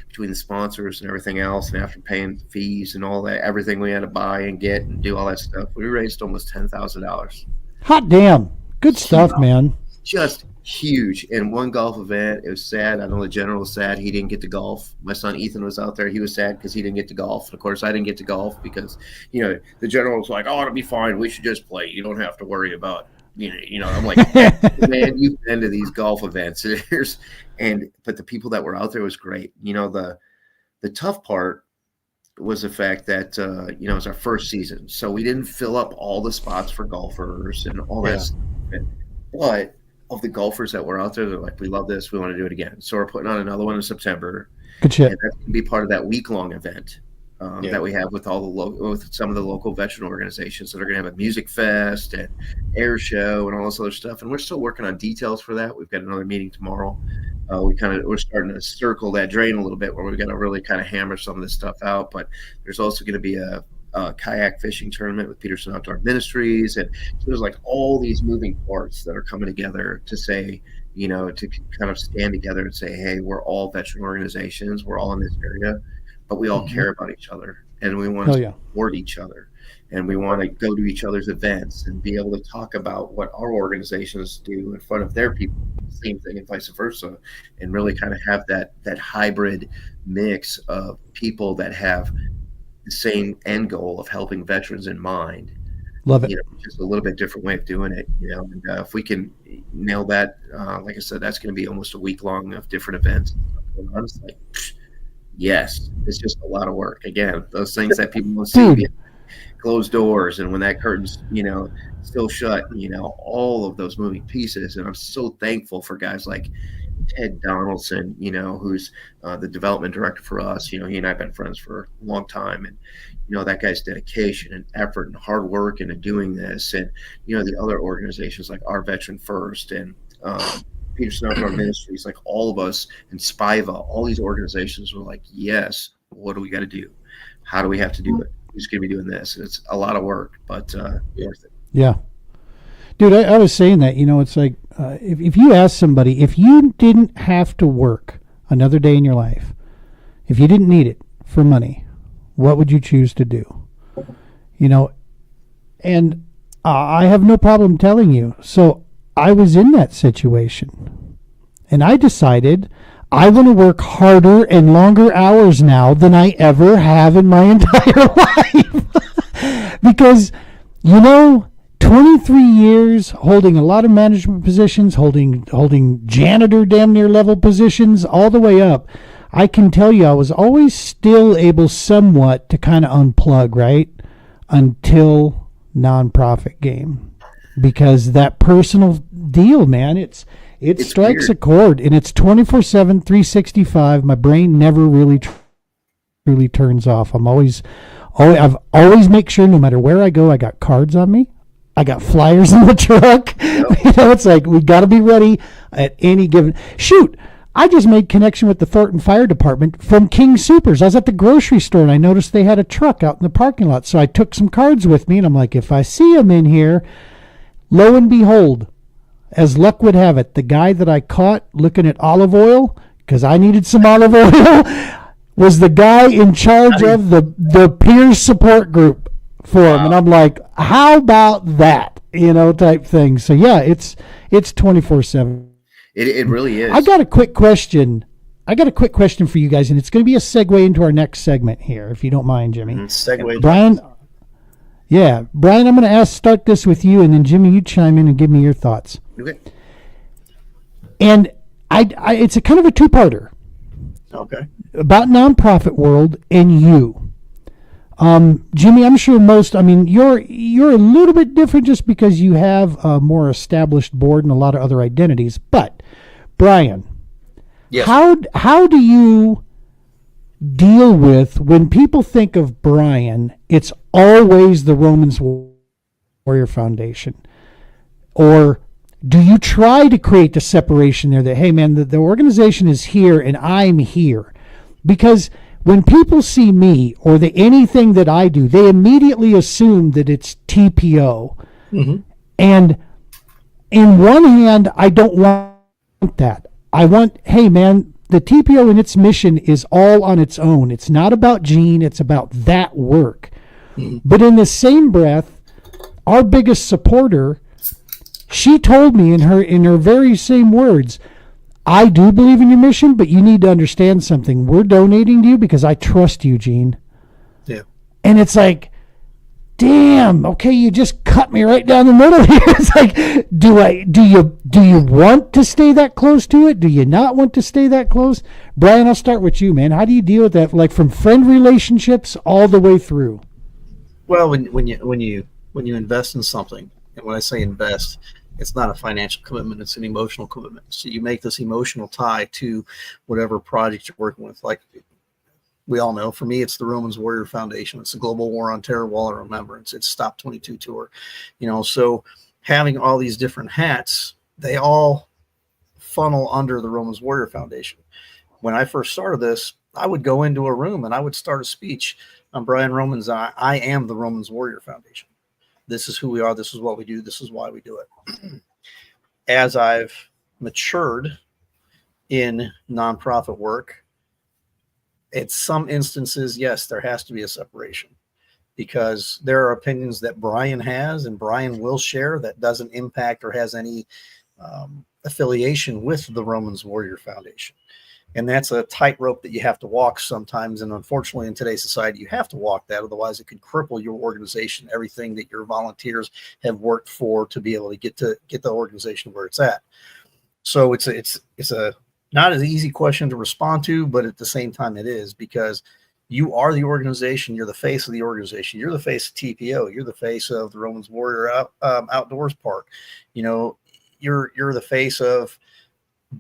between the sponsors and everything else, and after paying fees and all that, everything we had to buy and get and do all that stuff, we raised almost $10,000. Hot damn. Good stuff, man. Just huge. And one golf event, it was sad. I know the general was sad he didn't get to golf. My son Ethan was out there. He was sad because he didn't get to golf. And of course, I didn't get to golf because, you know, the general was like, "Oh, it'll be fine. We should just play. You don't have to worry about." You know, I'm like, man, you've been to these golf events, but the people that were out there was great. You know, the tough part was the fact that you know, it was our first season, so we didn't fill up all the spots for golfers and all that stuff. But of the golfers that were out there, they're like, "We love this. We want to do it again." So we're putting on another one in September. Good shit. And that's going to be part of that week-long event. That we have with with some of the local veteran organizations that are going to have a music fest and air show and all this other stuff. And we're still working on details for that. We've got another meeting tomorrow. We're starting to circle that drain a little bit where we're going to really kind of hammer some of this stuff out. But there's also going to be a kayak fishing tournament with Peterson Outdoor Ministries, and so there's like all these moving parts that are coming together to say, you know, to kind of stand together and say, hey, we're all veteran organizations. We're all in this area. But we all care about each other, and we want to support each other, and we want to go to each other's events and be able to talk about what our organizations do in front of their people, same thing, and vice versa, and really kind of have that hybrid mix of people that have the same end goal of helping veterans in mind. Love it. You know, just a little bit different way of doing it, you know. And if we can nail that, like I said, that's going to be almost a week long of different events. Honestly. Yes, it's just a lot of work. Again, those things that people don't see, closed doors, and when that curtain's, you know, still shut, you know, all of those moving pieces. And I'm so thankful for guys like Ted Donaldson, you know, who's the development director for us. You know, he and I have been friends for a long time, and you know, that guy's dedication and effort and hard work into doing this, and you know, the other organizations like Our Veteran First and Peterson Outdoor Ministries, like all of us, and Spiva, all these organizations were like, yes, what do we got to do? How do we have to do it? Who's going to be doing this? And it's a lot of work, but worth it. Yeah. Dude, I was saying that, you know, it's like if you ask somebody, if you didn't have to work another day in your life, if you didn't need it for money, what would you choose to do? You know, and I have no problem telling you. So I was in that situation, and I decided I want to work harder and longer hours now than I ever have in my entire life. Because, you know, 23 years holding a lot of management positions, holding janitor damn near level positions all the way up, I can tell you I was always still able somewhat to kind of unplug, right? Until nonprofit game. Because that personal deal, man, it strikes a chord, and it's 24/7, 365. My brain never really truly turns off. I've always make sure no matter where I go, I got cards on me. I got flyers in the truck. Yep. You know, it's like we got to be ready at any given. Shoot, I just made connection with the Thornton Fire Department from King Supers. I was at the grocery store and I noticed they had a truck out in the parking lot. So I took some cards with me and I'm like, if I see them in here, lo and behold, as luck would have it, the guy that I caught looking at olive oil, because I needed some olive oil, was the guy in charge of the peer support group for him. And I'm like, how about that? Type thing. So yeah, it's 24/7. It really is. I got a quick question for you guys, and it's going to be a segue into our next segment here, if you don't mind, Jimmy. Segue. Brian, Brian, I'm going to start this with you, and then Jimmy, you chime in and give me your thoughts. Okay. And it's a kind of a two-parter. Okay. About nonprofit world and you. Jimmy, I'm sure you're a little bit different just because you have a more established board and a lot of other identities. But Brian, yes. How do you deal with when people think of Brian? It's always the Romans Warrior Foundation, or do you try to create the separation there that, hey man, the organization is here and I'm here? Because when people see me or anything that I do, they immediately assume that it's TPO. Mm-hmm. And in one hand, I don't want that. I want, hey man, the TPO and its mission is all on its own. It's not about Gene, it's about that work. Mm-hmm. But in the same breath, our biggest supporter, she told me in her very same words, I do believe in your mission, but you need to understand something. We're donating to you because I trust you, Gene. Yeah. And it's like, damn, okay, you just cut me right down the middle here. It's like, do you want to stay that close to it? Do you not want to stay that close? Brian, I'll start with you, man. How do you deal with that, like from friend relationships all the way through? Well, when you invest in something, and when I say invest, it's not a financial commitment, it's an emotional commitment. So you make this emotional tie to whatever project you're working with. Like we all know, for me, it's the Romans Warrior Foundation. It's the Global War on Terror Wall of Remembrance. It's Stop 22 Tour. So having all these different hats, they all funnel under the Romans Warrior Foundation. When I first started this, I would go into a room and I would start a speech. I'm Brian Romans. I am the Romans Warrior Foundation. This is who we are. This is what we do. This is why we do it. As I've matured in nonprofit work, in some instances, yes, there has to be a separation because there are opinions that Brian has and Brian will share that doesn't impact or has any affiliation with the Romans Warrior Foundation. And that's a tightrope that you have to walk sometimes. And unfortunately, in today's society, you have to walk that. Otherwise, it could cripple your organization, everything that your volunteers have worked for to be able to get the organization where it's at. So it's a not an easy question to respond to, but at the same time, it is, because you are the organization. You're the face of the organization. You're the face of TPO. You're the face of the Romans Warrior Outdoors Park. You're the face of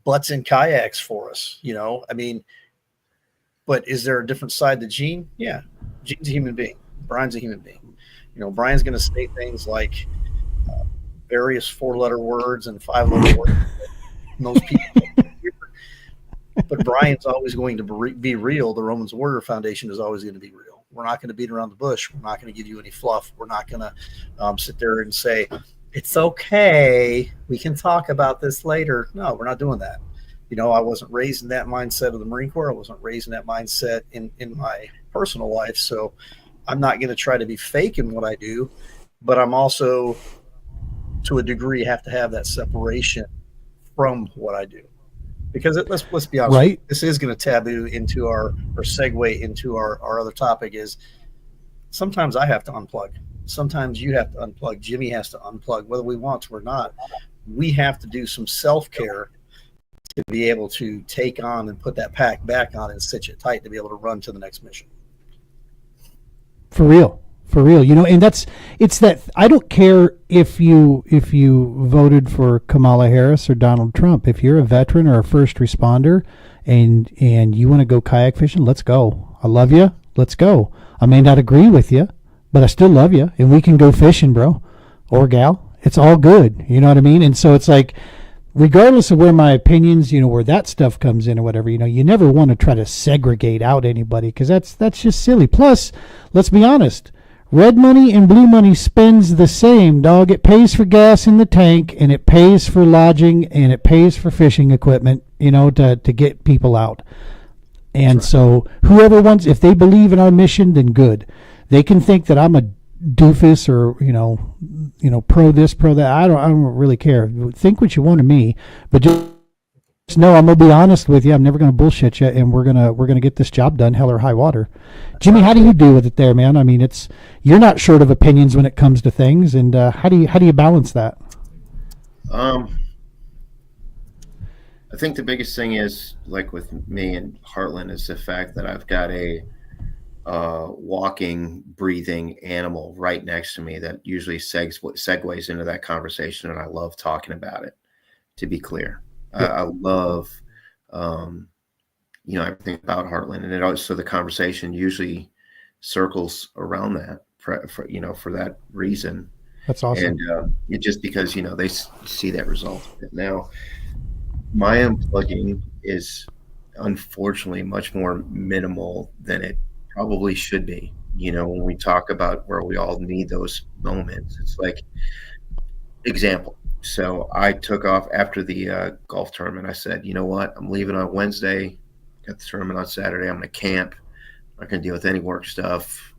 butts and kayaks for us, but is there a different side to Gene? Yeah. Gene's a human being. Brian's a human being. Brian's going to say things like various 4-letter words and 5-letter words that most people don't hear. But Brian's always going to be real. The Romans Warrior Foundation is always going to be real. We're not going to beat around the bush. We're not going to give you any fluff. We're not going to sit there and say, it's okay, we can talk about this later. No, we're not doing that. I wasn't raised in that mindset of the Marine Corps. I wasn't raised in that mindset in my personal life. So I'm not going to try to be fake in what I do, but I'm also, to a degree, have to have that separation from what I do. Because let's be honest, right? This is going to taboo into or segue into our other topic is sometimes I have to unplug. Sometimes you have to unplug. Jimmy has to unplug, whether we want to or not. We have to do some self-care to be able to take on and put that pack back on and stitch it tight to be able to run to the next mission. For real. And it's that I don't care if you voted for Kamala Harris or Donald Trump. If you're a veteran or a first responder and you want to go kayak fishing, let's go. I love you. Let's go. I may not agree with you, but I still love you, and we can go fishing, bro, or gal. It's all good. You know what I mean? And so it's like, regardless of where my opinions, where that stuff comes in or whatever, you never want to try to segregate out anybody, because that's just silly. Plus, let's be honest, red money and blue money spends the same, dog. It pays for gas in the tank, and it pays for lodging, and it pays for fishing equipment, to get people out. And so whoever wants, if they believe in our mission, then good. They can think that I'm a doofus or, pro this, pro that. I don't really care. Think what you want of me, but just know I'm gonna be honest with you. I'm never gonna bullshit you, and we're gonna get this job done, hell or high water. Jimmy, how do you deal with it there, man? I mean, you're not short of opinions when it comes to things, and how do you balance that? I think the biggest thing is, like with me and Heartland, is the fact that I've got a walking, breathing animal right next to me that usually segues into that conversation, and I love talking about it, to be clear. I love, everything about Heartland, and it also, the conversation usually circles around that for that reason. That's awesome. And just because, they see that result. Now, my unplugging is unfortunately much more minimal than it probably should be. When we talk about where we all need those moments, it's like, example. So I took off after the golf tournament. I said, you know what? I'm leaving on Wednesday. Got the tournament on Saturday. I'm going to camp. I'm not going to deal with any work stuff.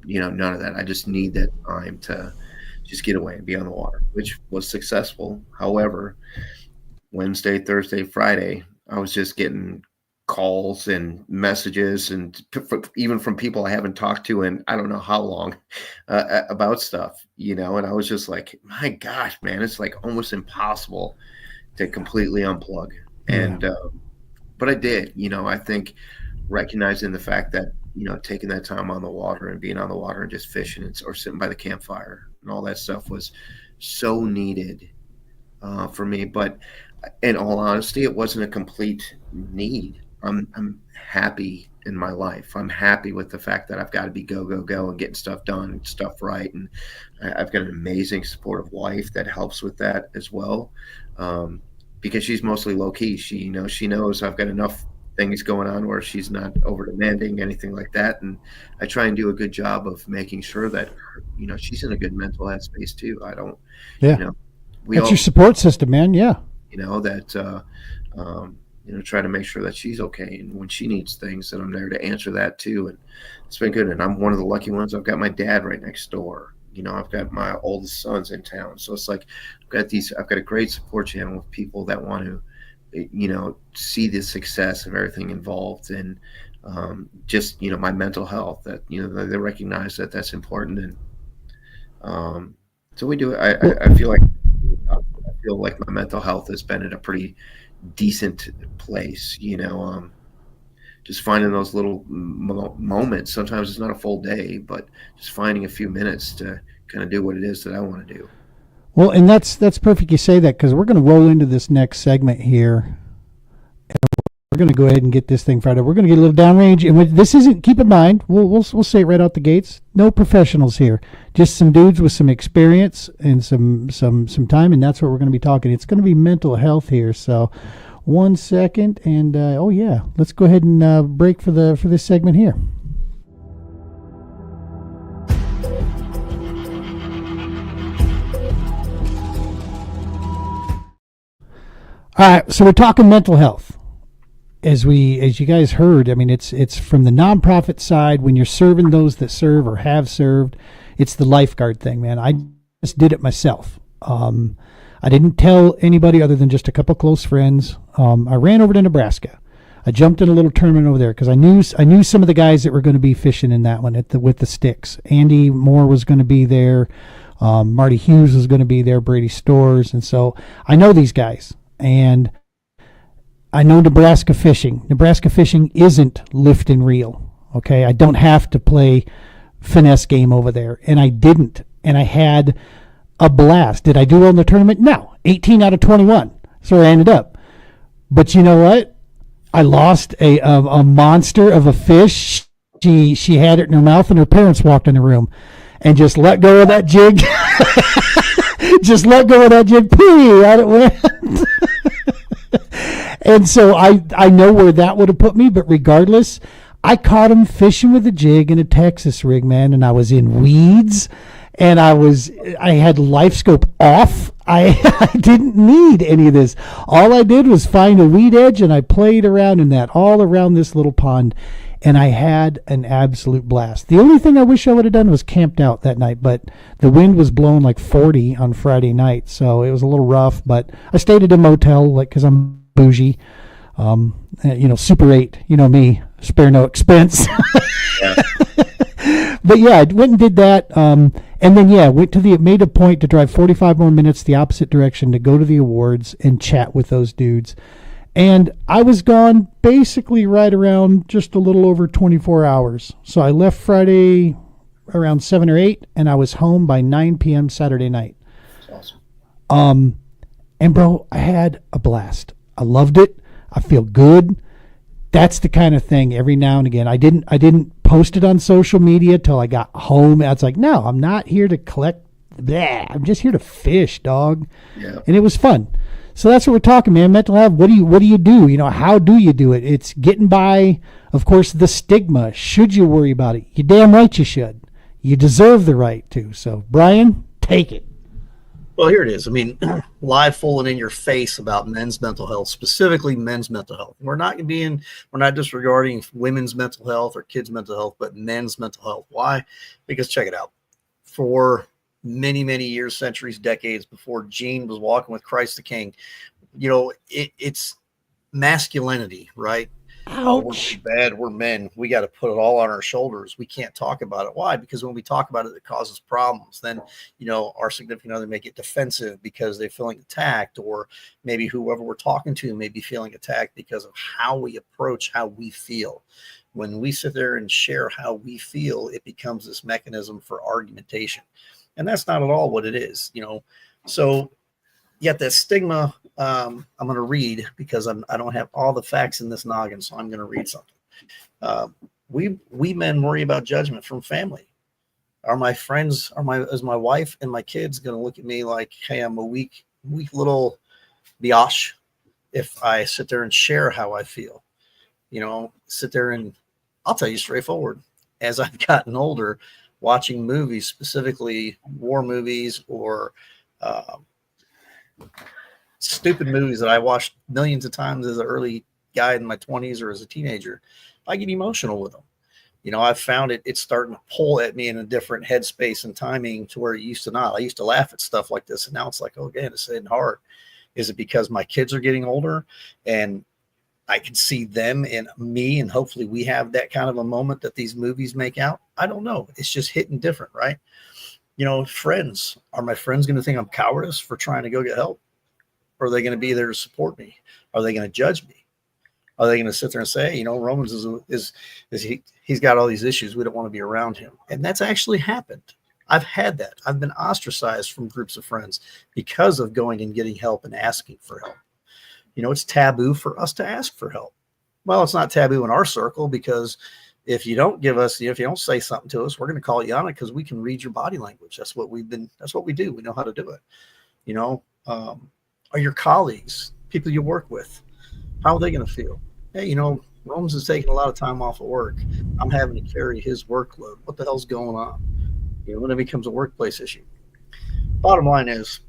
None of that. I just need that time to just get away and be on the water, which was successful. However, Wednesday, Thursday, Friday, I was just getting calls and messages, and even from people I haven't talked to in I don't know how long about stuff, and I was just like, my gosh, man, it's like almost impossible to completely unplug. And but I did. I think recognizing the fact that taking that time on the water and being on the water and just fishing or sitting by the campfire and all that stuff was so needed for me. But in all honesty, it wasn't a complete need. I'm happy in my life. I'm happy with the fact that I've got to be go and getting stuff done and stuff right. And I've got an amazing supportive wife that helps with that as well, because she's mostly low key. She knows I've got enough things going on where she's not over demanding, anything like that. And I try and do a good job of making sure that she's in a good mental health space too. I don't, that's your support system, man. Yeah. Try to make sure that she's okay, and when she needs things, that I'm there to answer that too. And it's been good. And I'm one of the lucky ones. I've got my dad right next door. I've got my oldest sons in town. So it's like I've got a great support channel of people that want to, see the success of everything involved, and just my mental health. That they recognize that that's important, and so we do it. I feel like my mental health has been in a pretty decent place, just finding those little moments. Sometimes it's not a full day, but just finding a few minutes to kind of do what it is that I want to do. Well, and that's perfect you say that, because we're going to roll into this next segment here. We're going to go ahead and get this thing fired up. We're going to get a little downrange, and this isn't. Keep in mind, we'll say it right out the gates. No professionals here, just some dudes with some experience and some time, and that's what we're going to be talking. It's going to be mental health here. So, 1 second, and let's go ahead and break for this segment here. All right, so we're talking mental health. As you guys heard, I mean, it's from the nonprofit side. When you're serving those that serve or have served, it's the lifeguard thing, man. I just did it myself. I didn't tell anybody other than just a couple close friends. I ran over to Nebraska. I jumped in a little tournament over there because I knew some of the guys that were going to be fishing in that one with the sticks. Andy Moore was going to be there. Marty Hughes was going to be there. Brady Stores, and so I know these guys. And I know Nebraska fishing. Nebraska fishing isn't lift and reel. Okay, I don't have to play finesse game over there, and I didn't. And I had a blast. Did I do well in the tournament? No, 18 out of 21. So I ended up. But you know what? I lost a monster of a fish. She had it in her mouth, and her parents walked in the room and just let go of that jig. Just let go of that jig. Pee, out it went. And so I know where that would have put me, but regardless, I caught him fishing with a jig in a Texas rig, man, and I was in weeds, and I had life scope off. I didn't need any of this. All I did was find a weed edge, and I played around in that all around this little pond, and I had an absolute blast. The only thing I wish I would have done was camped out that night, but the wind was blowing like 40 on Friday night, so it was a little rough, but I stayed at a motel, like, because I'm bougie, Super 8, me, spare no expense. Yeah. But yeah, I went and did that, and then made a point to drive 45 more minutes the opposite direction to go to the awards and chat with those dudes. And I was gone basically right around just a little over 24 hours. So I left Friday around 7 or 8, and I was home by 9 p.m. Saturday night. That's awesome. And bro, I had a blast. I loved it. I feel good. That's the kind of thing every now and again. I didn't post it on social media till I got home. I was like, no, I'm not here to collect. Bleh. I'm just here to fish, dog. Yeah. And it was fun. So that's what we're talking, man. Mental health. What do you do? How do you do it? It's getting by, of course, the stigma. Should you worry about it? You damn right you should. You deserve the right to. So, Brian, take it. Well, here it is. I mean, live full and in your face about men's mental health, specifically men's mental health. We're not disregarding women's mental health or kids' mental health, but men's mental health. Why? Because check it out. For many, many years, centuries, decades before Gene was walking with Christ the King, it's masculinity, right? Ouch. We're bad. We're men. We got to put it all on our shoulders. We can't talk about it. Why? Because when we talk about it, it causes problems. Then, our significant other may get defensive because they're feeling attacked, or maybe whoever we're talking to may be feeling attacked because of how we approach how we feel. When we sit there and share how we feel, it becomes this mechanism for argumentation. And that's not at all what it is, So yet that stigma, I'm going to read because I don't have all the facts in this noggin, so I'm going to read something. We men worry about judgment from family. Are my friends, is my wife and my kids going to look at me like, hey, I'm a weak little biatch if I sit there and share how I feel? Sit there and I'll tell you straightforward. As I've gotten older, watching movies, specifically war movies or stupid movies that I watched millions of times as an early guy in my 20s or as a teenager, I get emotional with them. I've found it's starting to pull at me in a different headspace and timing to where it used to not. I used to laugh at stuff like this, and now it's like, oh, again, it's hitting hard. Is it because my kids are getting older and I can see them and me, and hopefully we have that kind of a moment that these movies make out? I don't know. It's just hitting different, right? Friends. Are my friends going to think I'm cowardice for trying to go get help? Or are they going to be there to support me? Are they going to judge me? Are they going to sit there and say, Romans he's got all these issues. We don't want to be around him. And that's actually happened. I've had that. I've been ostracized from groups of friends because of going and getting help and asking for help. It's taboo for us to ask for help. Well, it's not taboo in our circle because if you don't give us, if you don't say something to us, we're going to call you on it because we can read your body language. That's what we do. We know how to do it. Are your colleagues, people you work with, how are they going to feel? Hey, Rome's is taking a lot of time off of work. I'm having to carry his workload. What the hell's going on? When it becomes a workplace issue. Bottom line is,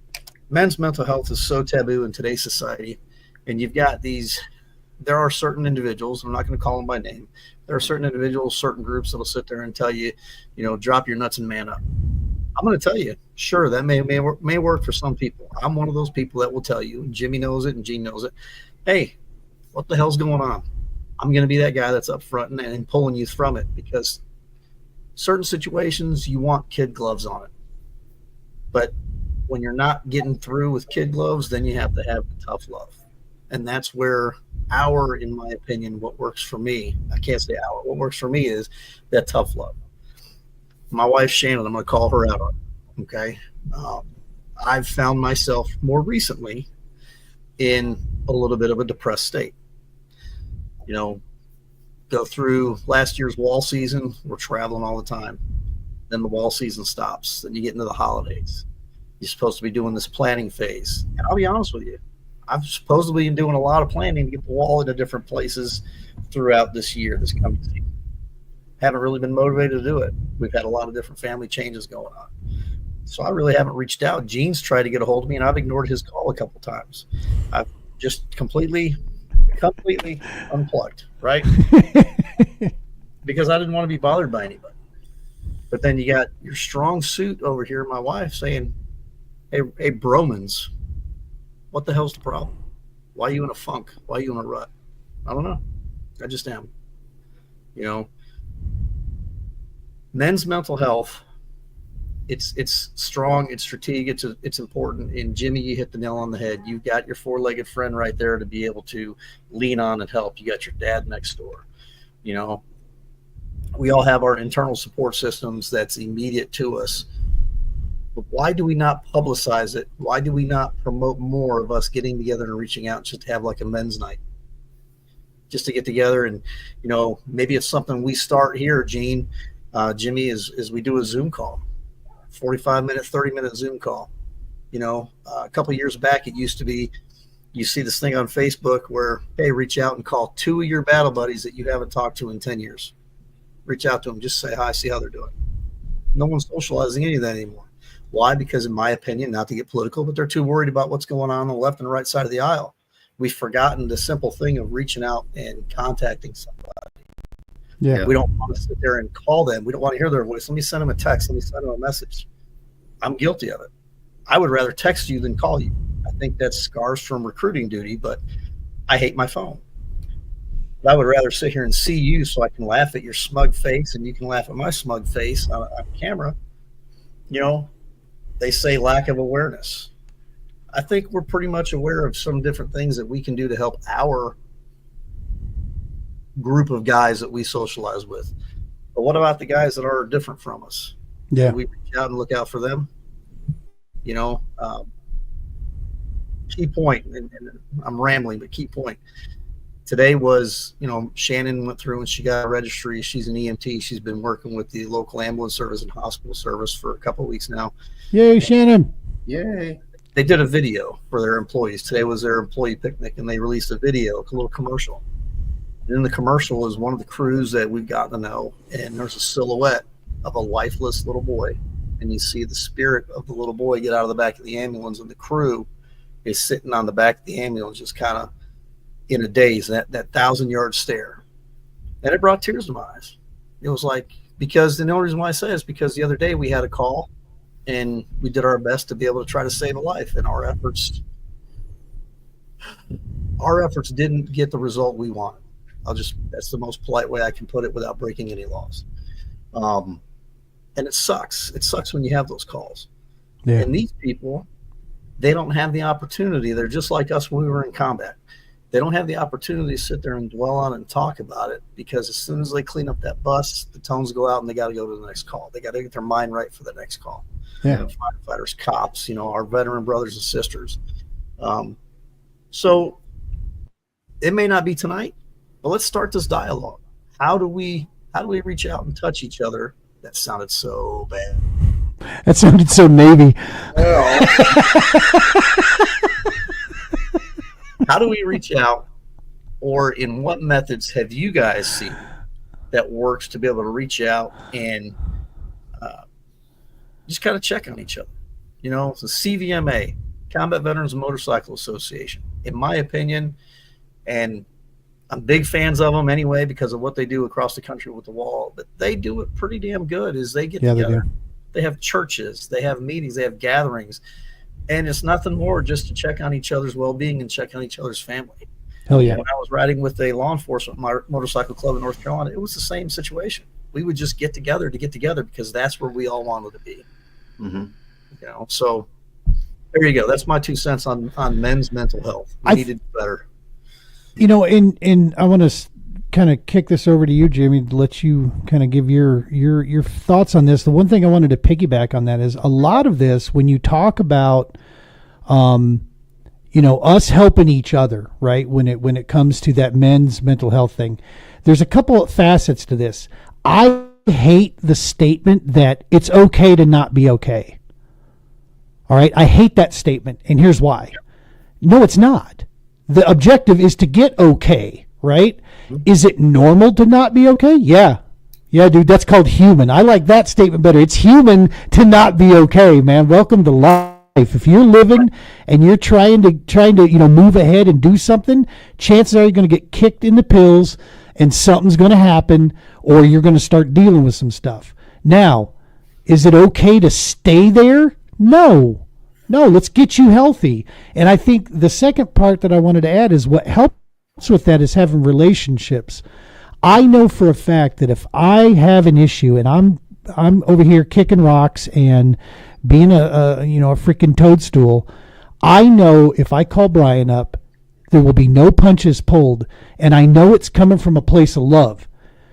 men's mental health is so taboo in today's society. And you've got there are certain individuals, I'm not going to call them by name. There are certain individuals, certain groups that'll sit there and tell you, drop your nuts and man up. I'm going to tell you, sure, that may work for some people. I'm one of those people that will tell you, Jimmy knows it and Gene knows it. Hey, what the hell's going on? I'm going to be that guy that's up front and pulling you from it, because certain situations you want kid gloves on it. But when you're not getting through with kid gloves, then you have to have tough love. And that's where in my opinion, what works for me, I can't say what works for me is that tough love. My wife, Shannon, I'm going to call her out on it, okay? I've found myself more recently in a little bit of a depressed state. Go through last year's wall season, we're traveling all the time. Then the wall season stops. Then you get into the holidays. You're supposed to be doing this planning phase. And I'll be honest with you, I've supposedly been doing a lot of planning to get the wall into different places throughout this year, this coming season. Haven't really been motivated to do it. We've had a lot of different family changes going on. So I really haven't reached out. Gene's tried to get a hold of me, and I've ignored his call a couple times. I've just completely unplugged, right? Because I didn't want to be bothered by anybody. But then you got your strong suit over here, my wife, saying, hey, Bromans, what the hell's the problem? Why are you in a funk? Why are you in a rut? I don't know. I just am. You know, men's mental health, it's strong, it's strategic, it's important. And Jimmy, you hit the nail on the head. You've got your four-legged friend right there to be able to lean on and help. You got your dad next door. You know, we all have our internal support systems that's immediate to us. But why do we not publicize it? Why do we not promote more of us getting together and reaching out just to have like a men's night? Just to get together and, you know, maybe it's something we start here, Gene, Jimmy, is we do a Zoom call, 45-minute, 30-minute Zoom call. You know, a couple of years back, it used to be, you see this thing on Facebook where, hey, reach out and call 2 of your battle buddies that you haven't talked to in 10 years. Reach out to them, just say hi, see how they're doing. No one's socializing any of that anymore. Why? Because in my opinion, not to get political, but they're too worried about what's going on the left and right side of the aisle. We've forgotten the simple thing of reaching out and contacting somebody. Yeah. We don't want to sit there and call them. We don't want to hear their voice. Let me send them a text. Let me send them a message. I'm guilty of it. I would rather text you than call you. I think that's scars from recruiting duty, but I hate my phone. But I would rather sit here and see you so I can laugh at your smug face and you can laugh at my smug face on camera. You know, they say lack of awareness. I think we're pretty much aware of some different things that we can do to help our group of guys that we socialize with. But what about the guys that are different from us? Yeah. Do we reach out and look out for them? You know, key point, and I'm rambling, but key point. Today was, you know, Shannon went through and she got a registry. She's an EMT. She's been working with the local ambulance service and hospital service for a couple of weeks now. Yay, Shannon. Yay. They did a video for their employees. Today was their employee picnic, and they released a video, a little commercial. And in the commercial is one of the crews that we've gotten to know, and there's a silhouette of a lifeless little boy. And you see the spirit of the little boy get out of the back of the ambulance, and the crew is sitting on the back of the ambulance just kind of in a daze, that 1,000-yard stare. And it brought tears to my eyes. It was like, because the only reason why I say it is because the other day we had a call, and we did our best to be able to try to save a life, and our efforts didn't get the result we wanted. That's the most polite way I can put it without breaking any laws. And it sucks. It sucks when you have those calls. Yeah. And these people, they don't have the opportunity. They're just like us when we were in combat. They don't have the opportunity to sit there and dwell on it and talk about it, because as soon as they clean up that bus, the tones go out and they got to go to the next call. They got to get their mind right for the next call. Yeah. You know, firefighters, cops, you know, our veteran brothers and sisters. So it may not be tonight, but let's start this dialogue. How do we reach out and touch each other? That sounded so bad. That sounded so Navy. How do we reach out, or in what methods have you guys seen that works to be able to reach out and just kind of check on each other? You know, it's the CVMA, Combat Veterans Motorcycle Association. In my opinion, and I'm big fans of them anyway because of what they do across the country with the wall, but they do it pretty damn good. Is they get together. They have churches, they have meetings, they have gatherings, and it's nothing more just to check on each other's well-being and check on each other's family. Hell yeah. When I was riding with a law enforcement motorcycle club in North Carolina, it was the same situation. We would just get together because that's where we all wanted to be. Mm-hmm. You know, so there you go. That's my 2 cents on men's mental health. We need to do better. You know, and I want to kind of kick this over to you, Jimmy, to let you kind of give your thoughts on this. The one thing I wanted to piggyback on that is a lot of this, when you talk about, you know, us helping each other, right? When it comes to that men's mental health thing, there's a couple of facets to this. I hate the statement that it's okay to not be okay. All All right. I hate that statement. And here's why. No, it's not. The objective is to get okay, right? Is it normal to not be okay? Yeah. Yeah, dude, that's called human. I like that statement better. It's human to not be okay, man. Welcome to life. If you're living and you're trying to move ahead and do something, chances are you're going to get kicked in the pills and something's going to happen, or you're going to start dealing with some stuff. Now, is it okay to stay there? No, let's get you healthy. And I think the second part that I wanted to add is what helps with that is having relationships. I know for a fact that if I have an issue and I'm over here kicking rocks and being a freaking toadstool, I know if I call Brian up, there will be no punches pulled, and I know it's coming from a place of love.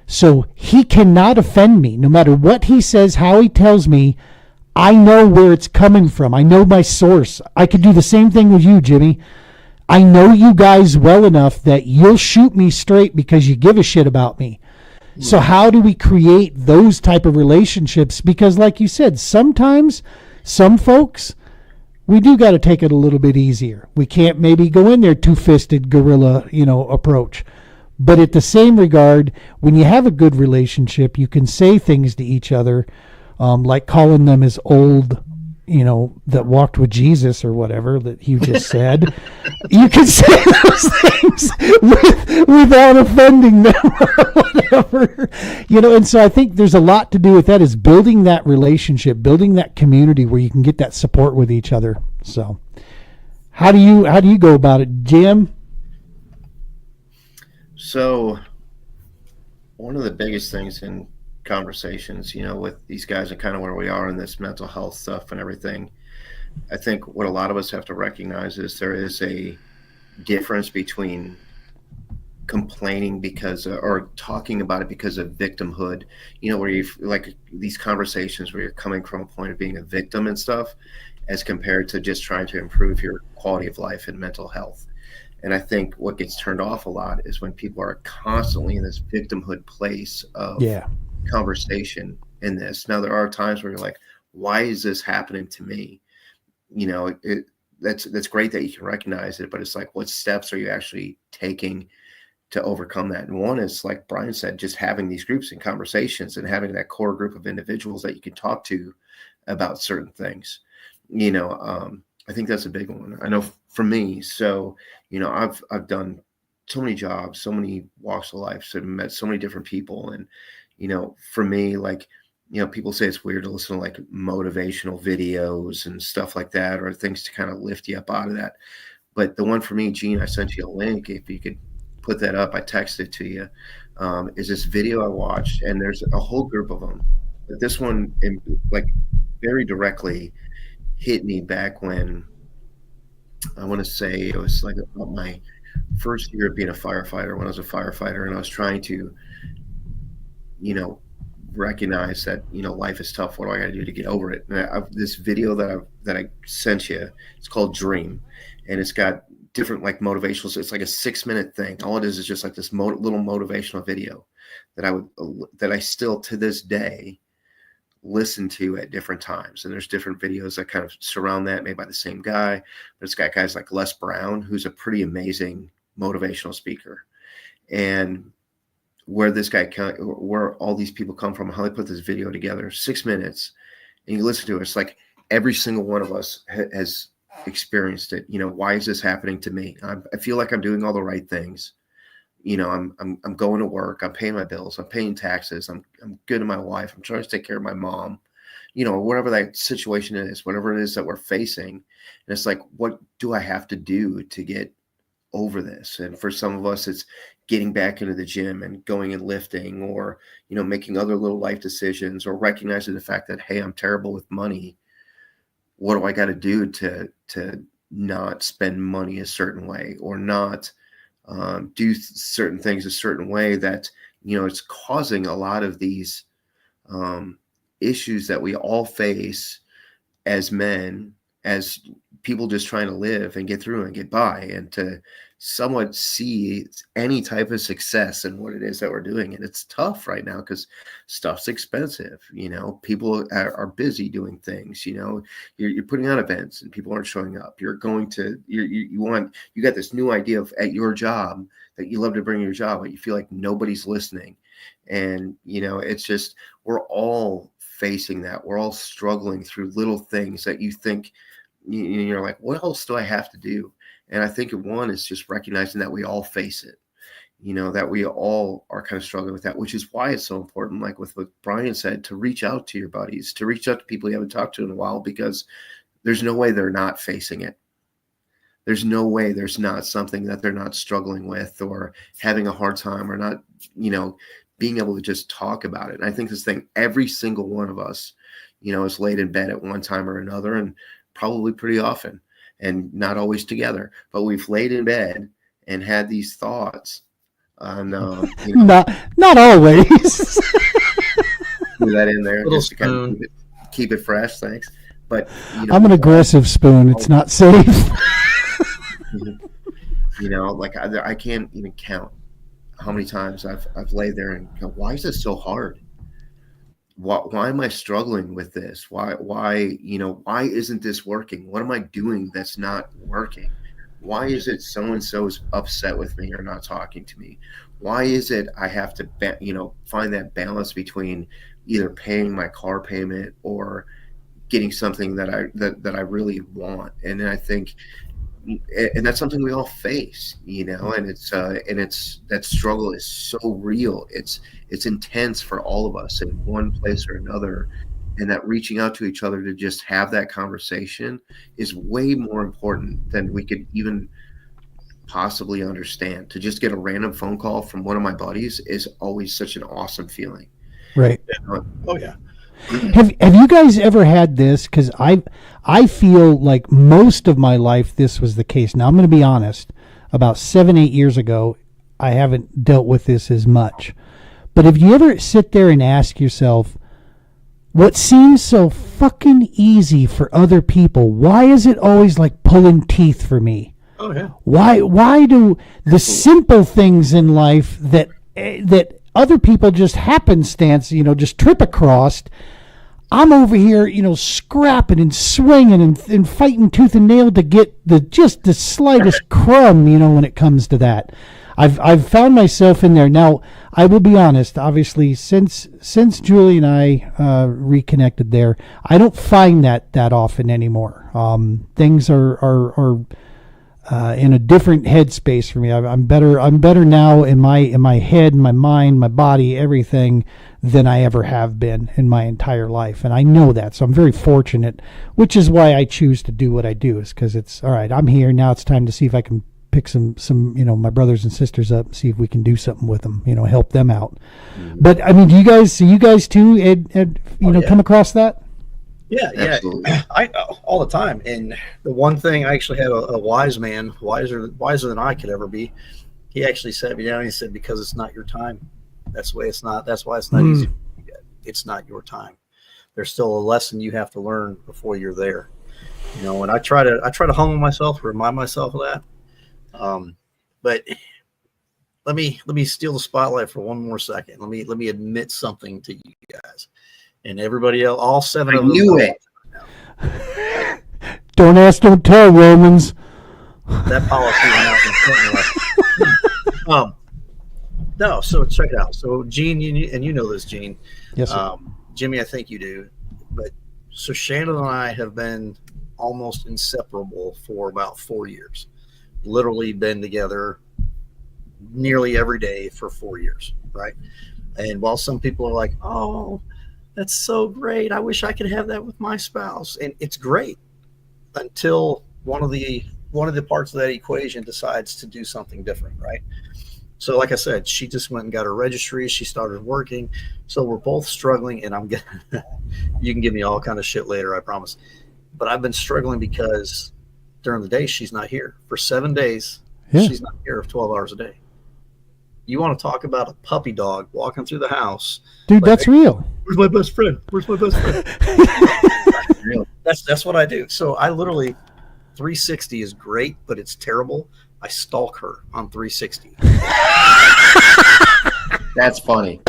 So he cannot offend me, no matter what he says, how he tells me. I know where it's coming from. I know my source. I could do the same thing with you, Jimmy. I know you guys well enough that you'll shoot me straight because you give a shit about me. So how do we create those type of relationships? Because like you said, sometimes some folks, we do got to take it a little bit easier. We can't maybe go in there two-fisted gorilla, approach. But at the same regard, when you have a good relationship, you can say things to each other, like calling them as old, that walked with Jesus or whatever that you just said. You can say those things without offending them or whatever. And so I think there's a lot to do with that, is building that relationship, building that community where you can get that support with each other. So how do you go about it, Jim? So one of the biggest things in conversations, with these guys and kind of where we are in this mental health stuff and everything, I think what a lot of us have to recognize is there is a difference between complaining because or talking about it because of victimhood, where you like these conversations where you're coming from a point of being a victim and stuff, as compared to just trying to improve your quality of life and mental health. And I think what gets turned off a lot is when people are constantly in this victimhood place of conversation in this. Now, there are times where you're like, why is this happening to me? That's great that you can recognize it, but it's like, what steps are you actually taking to overcome that? And one is, like Brian said, just having these groups and conversations and having that core group of individuals that you can talk to about certain things. I think that's a big one. I know for me, so, I've done so many jobs, so many walks of life, so met so many different people. And, for me, like, people say it's weird to listen to like motivational videos and stuff like that, or things to kind of lift you up out of that. But the one for me, Gene, I sent you a link. If you could put that up, I texted it to you, is this video I watched, and there's a whole group of them. But this one, like, very directly hit me back when, I want to say it was like about my first year of being a firefighter, when I was a firefighter, and I was trying to, recognize that, life is tough. What do I got to do to get over it? And this video that I sent you, it's called Dream, and it's got different like motivational. It's like a 6-minute thing. All it is just like this little motivational video that I still to this day listen to at different times. And there's different videos that kind of surround that, made by the same guy, but it's got guys like Les Brown, who's a pretty amazing motivational speaker. And where all these people come from, how they put this video together, 6 minutes, and you listen to it, it's like every single one of us has experienced it. Why is this happening to me? I feel like I'm doing all the right things. I'm going to work, I'm paying my bills, I'm paying taxes, I'm good to my wife, I'm trying to take care of my mom, whatever that situation is, whatever it is that we're facing. And it's like, what do I have to do to get over this? And for some of us, it's getting back into the gym and going and lifting, or, making other little life decisions, or recognizing the fact that, hey, I'm terrible with money. What do I got to do to not spend money a certain way, or not do certain things a certain way that, it's causing a lot of these issues that we all face as men, as people just trying to live and get through and get by, and to somewhat see any type of success in what it is that we're doing. And it's tough right now because stuff's expensive. People are busy doing things. You're putting on events and people aren't showing up. You're going to you got this new idea at your job that you love to bring your job, but you feel like nobody's listening. And it's just, we're all facing that. We're all struggling through little things that you think, you're like, what else do I have to do? And I think one is just recognizing that we all face it, that we all are kind of struggling with that, which is why it's so important, like with what Brian said, to reach out to your buddies, to reach out to people you haven't talked to in a while, because there's no way they're not facing it. There's no way there's not something that they're not struggling with or having a hard time or not, being able to just talk about it. And I think this thing, every single one of us, is laid in bed at one time or another, and probably pretty often, and not always together, but we've laid in bed and had these thoughts on, not always. Put that in there Little just to kind of keep it fresh. Thanks. But I'm an aggressive spoon. It's not safe. Like I can't even count how many times I've laid there and go, why is this so hard? Why am I struggling with this? Why isn't this working? What am I doing that's not working? Why is it so-and-so is upset with me or not talking to me? Why is it I have to, find that balance between either paying my car payment or getting something that I really want? And then I think, and that's something we all face, and it's that struggle is so real. It's intense for all of us in one place or another. And that reaching out to each other to just have that conversation is way more important than we could even possibly understand. To just get a random phone call from one of my buddies is always such an awesome feeling. Right. Oh yeah. Have you guys ever had this? Because I feel like most of my life this was the case. Now I'm going to be honest. About 7-8 years ago, I haven't dealt with this as much. But if you ever sit there and ask yourself, what seems so fucking easy for other people, why is it always like pulling teeth for me? Oh yeah. Why do the simple things in life that other people just happenstance, just trip across, I'm over here, scrapping and swinging and fighting tooth and nail to get the slightest crumb, when it comes to that. I've found myself in there. Now, I will be honest, obviously, since Julie and I reconnected there, I don't find that often anymore. Things are in a different headspace for me. I'm better now in my head, my mind, my body, everything than I ever have been in my entire life. And I know that. So I'm very fortunate, which is why I choose to do what I do, is because it's all right. I'm here now. It's time to see if I can pick some my brothers and sisters up, see if we can do something with them, help them out. Mm-hmm. But I mean, do you guys too had come across that? Yeah, absolutely. I all the time. And the one thing, I actually had a wise man, wiser than I could ever be. He actually sat me down and he said, because it's not your time. That's why it's not easy. It's not your time. There's still a lesson you have to learn before you're there. And I try to humble myself, remind myself of that. But let me steal the spotlight for one more second. Let me admit something to you guys and everybody else. All seven of them. Knew it. Don't ask, don't tell, Romans. That policy went out in no, so check it out. So Gene, you know this, Gene. Yes, sir. Jimmy, I think you do. But so Shannon and I have been almost inseparable for about 4 years. Literally been together nearly every day for 4 years, right? And while some people are like, oh, that's so great, I wish I could have that with my spouse, and it's great until one of the parts of that equation decides to do something different, right? So like I said, she just went and got her registry, she started working, so we're both struggling, and I'm getting you can give me all kind of shit later, I promise, but I've been struggling because during the day she's not here for 7 days. Yeah. She's not here 12 hours a day. You want to talk about a puppy dog walking through the house, dude? Like, that's real. Where's my best friend? That's what I do. So I literally 360 is great, but it's terrible. I stalk her on 360. That's funny.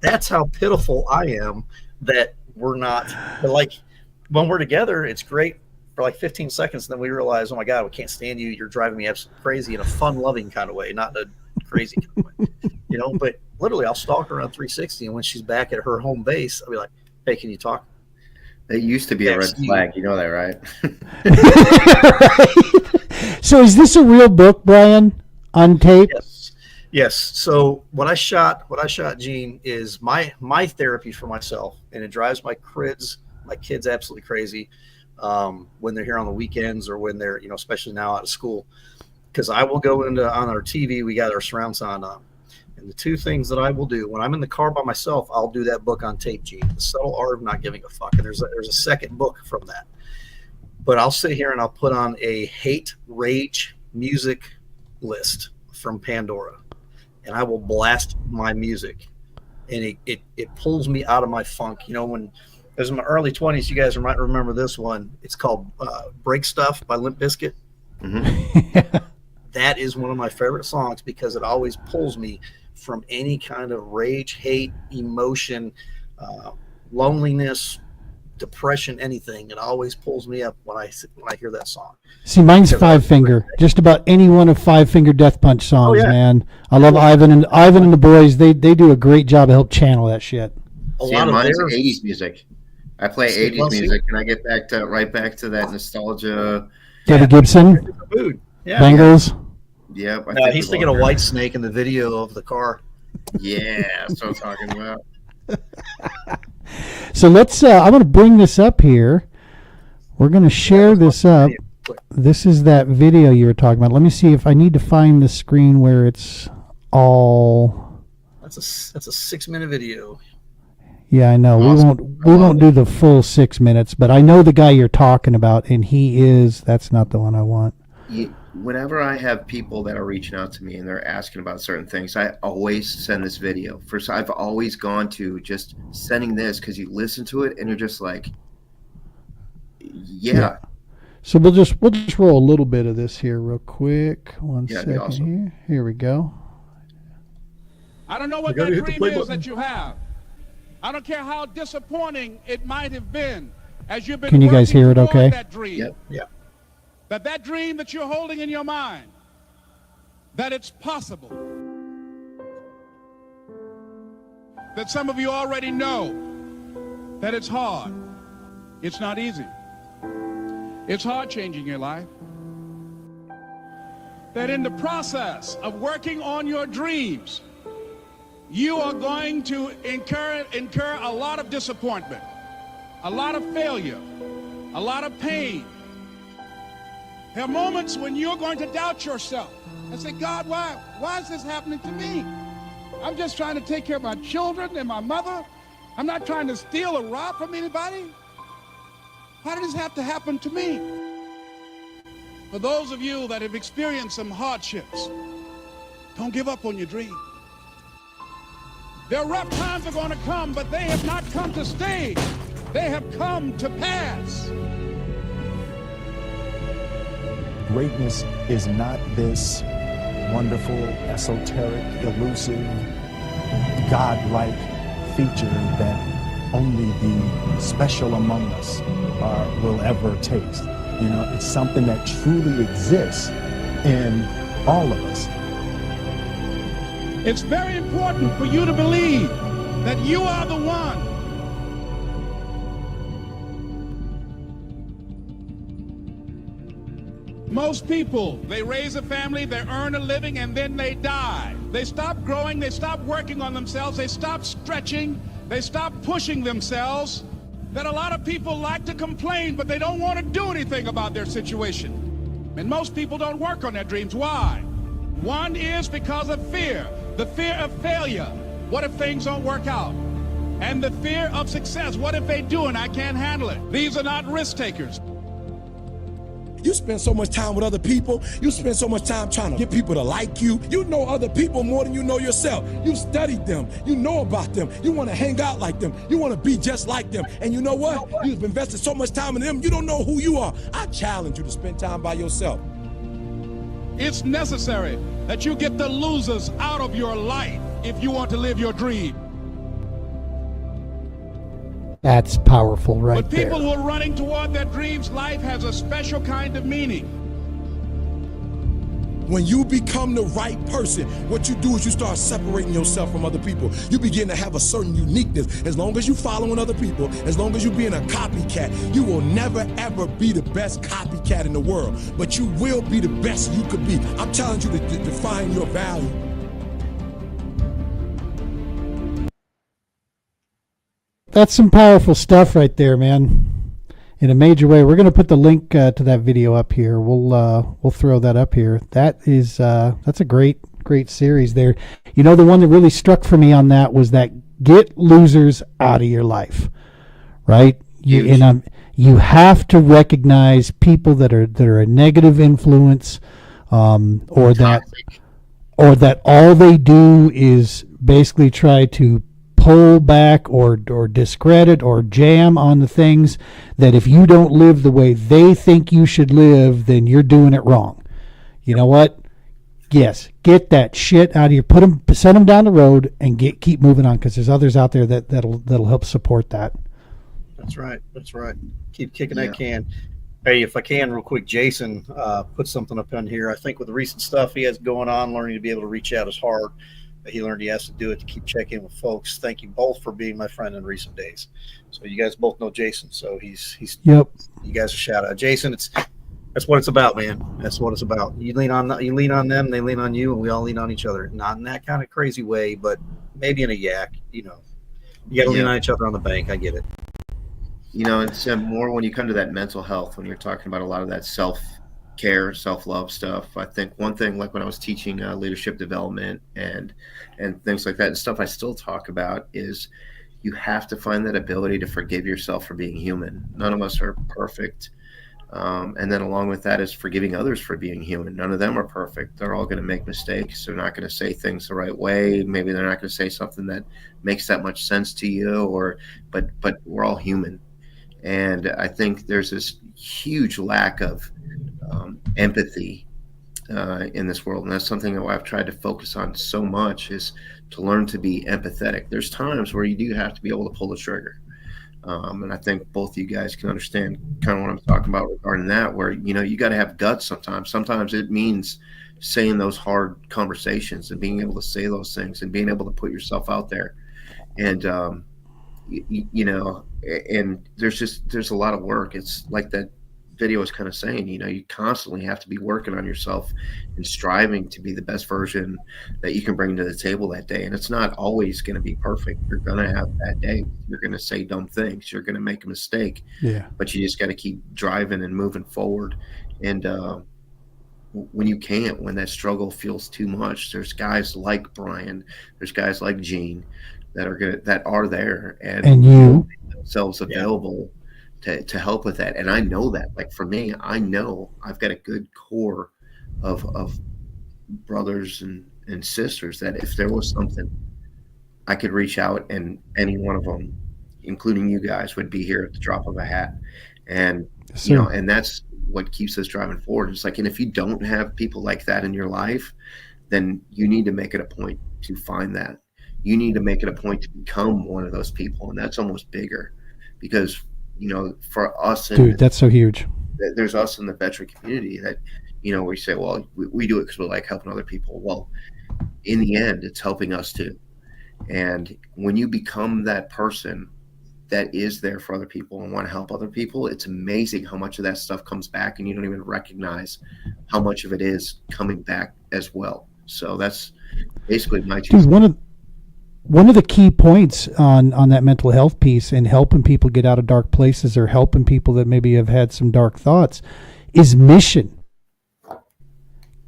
That's how pitiful I am that we're not. But like when we're together, it's great for like 15 seconds. And then we realize, oh my God, we can't stand you. You're driving me absolutely crazy in a fun, loving kind of way, not in a crazy kind of way. You know, but literally I'll stalk her on 360. And when she's back at her home base, I'll be like, hey, can you talk? It used to be a red flag. You know that, right? Right. So is this a real book, Brian, on tape? Yes. So what I shot, Gene, is my therapy for myself, and it drives my kids absolutely crazy when they're here on the weekends or when they're, especially now out of school, because I will go on our TV. We got our surround sound on, and the two things that I will do when I'm in the car by myself, I'll do that book on tape, Gene, The Subtle Art of Not Giving a Fuck. And there's a second book from that, but I'll sit here and I'll put on a hate rage music list from Pandora. And I will blast my music, and it pulls me out of my funk. When I was in my early 20s, you guys might remember this one. It's called Break Stuff by Limp Bizkit. Mm-hmm. That is one of my favorite songs because it always pulls me from any kind of rage, hate, emotion, loneliness, depression, anything. It always pulls me up when I hear that song. See, mine's Five Finger. Just about any one of Five Finger Death Punch songs, man. I love Ivan and the boys. They do a great job of help channel that shit. Mine's 80s music. I play 80s music, and I get right back to that nostalgia. Debbie Gibson, yeah, Bengals. Yeah, he's thinking of White Snake in the video of the car. Yeah, that's what I'm talking about. So let's. I'm going to bring this up here. We're going to share this up. This is that video you were talking about. Let me see if I need to find the screen where it's all. That's a 6-minute video. Yeah, I know. Awesome. We won't do the full 6 minutes, but I know the guy you're talking about, and that's not the one I want. Whenever I have people that are reaching out to me and they're asking about certain things, I always send this video. First, I've always gone to just sending this because you listen to it and you're just like, yeah. So we'll just roll a little bit of this here real quick. One second awesome. here. Here we go. I don't know what that dream is that you have. I don't care how disappointing it might have been as you've been. Can you guys hear it okay? That dream. Yep. Yeah. That dream that you're holding in your mind, that it's possible. That some of you already know that it's hard. It's not easy. It's hard changing your life. That in the process of working on your dreams, you are going to incur a lot of disappointment, a lot of failure, a lot of pain. There are moments when you're going to doubt yourself and say, God, why is this happening to me? I'm just trying to take care of my children and my mother. I'm not trying to steal or rob from anybody. Why did this have to happen to me? For those of you that have experienced some hardships, don't give up on your dream. Their rough times are going to come, but they have not come to stay. They have come to pass. Greatness is not this wonderful, esoteric, elusive, God-like feature that only the special among us will ever taste. It's something that truly exists in all of us. It's very important for you to believe that you are the one. Most people, they raise a family, they earn a living, and then they die. They stop growing, they stop working on themselves, they stop stretching, they stop pushing themselves. That a lot of people like to complain, but they don't want to do anything about their situation. And most people don't work on their dreams. Why? One is because of fear. The fear of failure. What if things don't work out? And the fear of success. What if they do and I can't handle it? These are not risk takers. You spend so much time with other people. You spend so much time trying to get people to like you. You know other people more than you know yourself. You studied them. You know about them. You want to hang out like them. You want to be just like them. And you know what? You've invested so much time in them, you don't know who you are. I challenge you to spend time by yourself. It's necessary that you get the losers out of your life if you want to live your dream. That's powerful right But people there. who are running toward their dreams, life has a special kind of meaning. When you become the right person, what you do is you start separating yourself from other people. You begin to have a certain uniqueness. As long as you're following other people, as long as you're being a copycat, you will never ever be the best copycat in the world. But you will be the best you could be. I'm challenging you to define your value. That's some powerful stuff right there, man. In a major way. We're going to put the link to that video up here. We'll throw that up here. That's a great series there. You know, the one that really struck for me on that was that get losers out of your life, right? You have to recognize people that are a negative influence, or that all they do is basically try to pull back or discredit or jam on the things that if you don't live the way they think you should live, then you're doing it wrong. You know what? Yes, get that shit out of here. Send them down the road and keep moving on, because there's others out there that'll help support that. That's right. Keep kicking that can. Hey, if I can, real quick, Jason put something up on here. I think with the recent stuff he has going on, learning to be able to reach out is hard. He learned he has to do it to keep checking with folks. Thank you both for being my friend in recent days. So you guys both know Jason. So he's Yep. You guys are shout out, Jason. That's what it's about, man. That's what it's about. You lean on them, they lean on you, and we all lean on each other. Not in that kind of crazy way, but maybe in a yak. You know, you got to lean on each other on the bank. I get it. You know, it's more when you come to that mental health, when you're talking about a lot of that self-care, self-love stuff. I think one thing, like when I was teaching leadership development and things like that, and stuff I still talk about, is you have to find that ability to forgive yourself for being human. None of us are perfect. And then along with that is forgiving others for being human. None of them are perfect. They're all going to make mistakes. They're not going to say things the right way. Maybe they're not going to say something that makes that much sense to you, but we're all human. And I think there's this huge lack of empathy in this world. And that's something that I've tried to focus on so much, is to learn to be empathetic. There's times where you do have to be able to pull the trigger. And I think both of you guys can understand kind of what I'm talking about regarding that, where, you know, you got to have guts sometimes. Sometimes it means saying those hard conversations and being able to say those things and being able to put yourself out there. And, you know, and there's a lot of work. It's like that video is kind of saying, you know, you constantly have to be working on yourself and striving to be the best version that you can bring to the table that day. And it's not always going to be perfect. You're going to have that day. You're going to say dumb things. You're going to make a mistake. Yeah. But you just got to keep driving and moving forward. And when you can't, when that struggle feels too much, there's guys like Brian, there's guys like Gene that are there and you make themselves available to help with that. And I know that, like, for me, I know I've got a good core of brothers and sisters that if there was something, I could reach out and any one of them, including you guys, would be here at the drop of a hat. And, you know, and that's what keeps us driving forward. It's like, and if you don't have people like that in your life, then you need to make it a point to find that. You need to make it a point to become one of those people. And that's almost bigger, because, you know, for us, dude, that's so huge. There's us in the veteran community that, you know, we say, well, we do it because we like helping other people. Well, in the end, it's helping us too. And when you become that person that is there for other people and want to help other people, it's amazing how much of that stuff comes back, and you don't even recognize how much of it is coming back as well. So that's basically my dude, one of the key points on that mental health piece and helping people get out of dark places, or helping people that maybe have had some dark thoughts, is mission.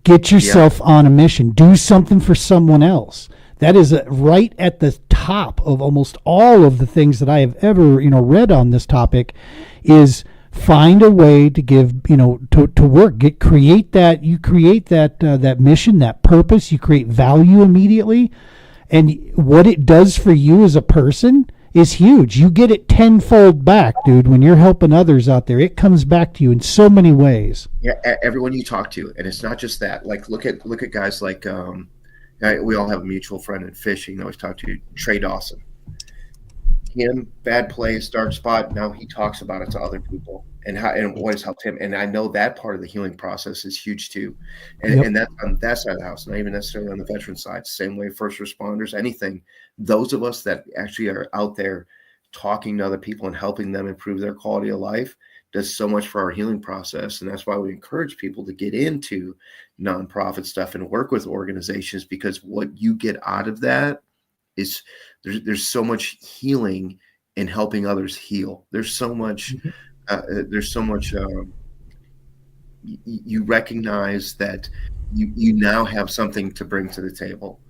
Get yourself on a mission. Do something for someone else. That is right at the top of almost all of the things that I have ever, you know, read on this topic, is find a way to give, to work, create that that mission, that purpose. You create value immediately, and what it does for you as a person is huge. You get it tenfold back, dude. When you're helping others out there, it comes back to you in so many ways. Yeah, everyone you talk to, and it's not just that. Like, look at guys like we all have a mutual friend in fishing that always talk to, Trey Dawson. Him, bad plays, dark spot. Now he talks about it to other people and what has helped him. And I know that part of the healing process is huge too. And that's on that side of the house, not even necessarily on the veteran side. Same way, first responders, anything. Those of us that actually are out there talking to other people and helping them improve their quality of life does so much for our healing process. And that's why we encourage people to get into nonprofit stuff and work with organizations, because what you get out of that is there's so much healing in helping others heal. There's so much, you recognize that you now have something to bring to the table,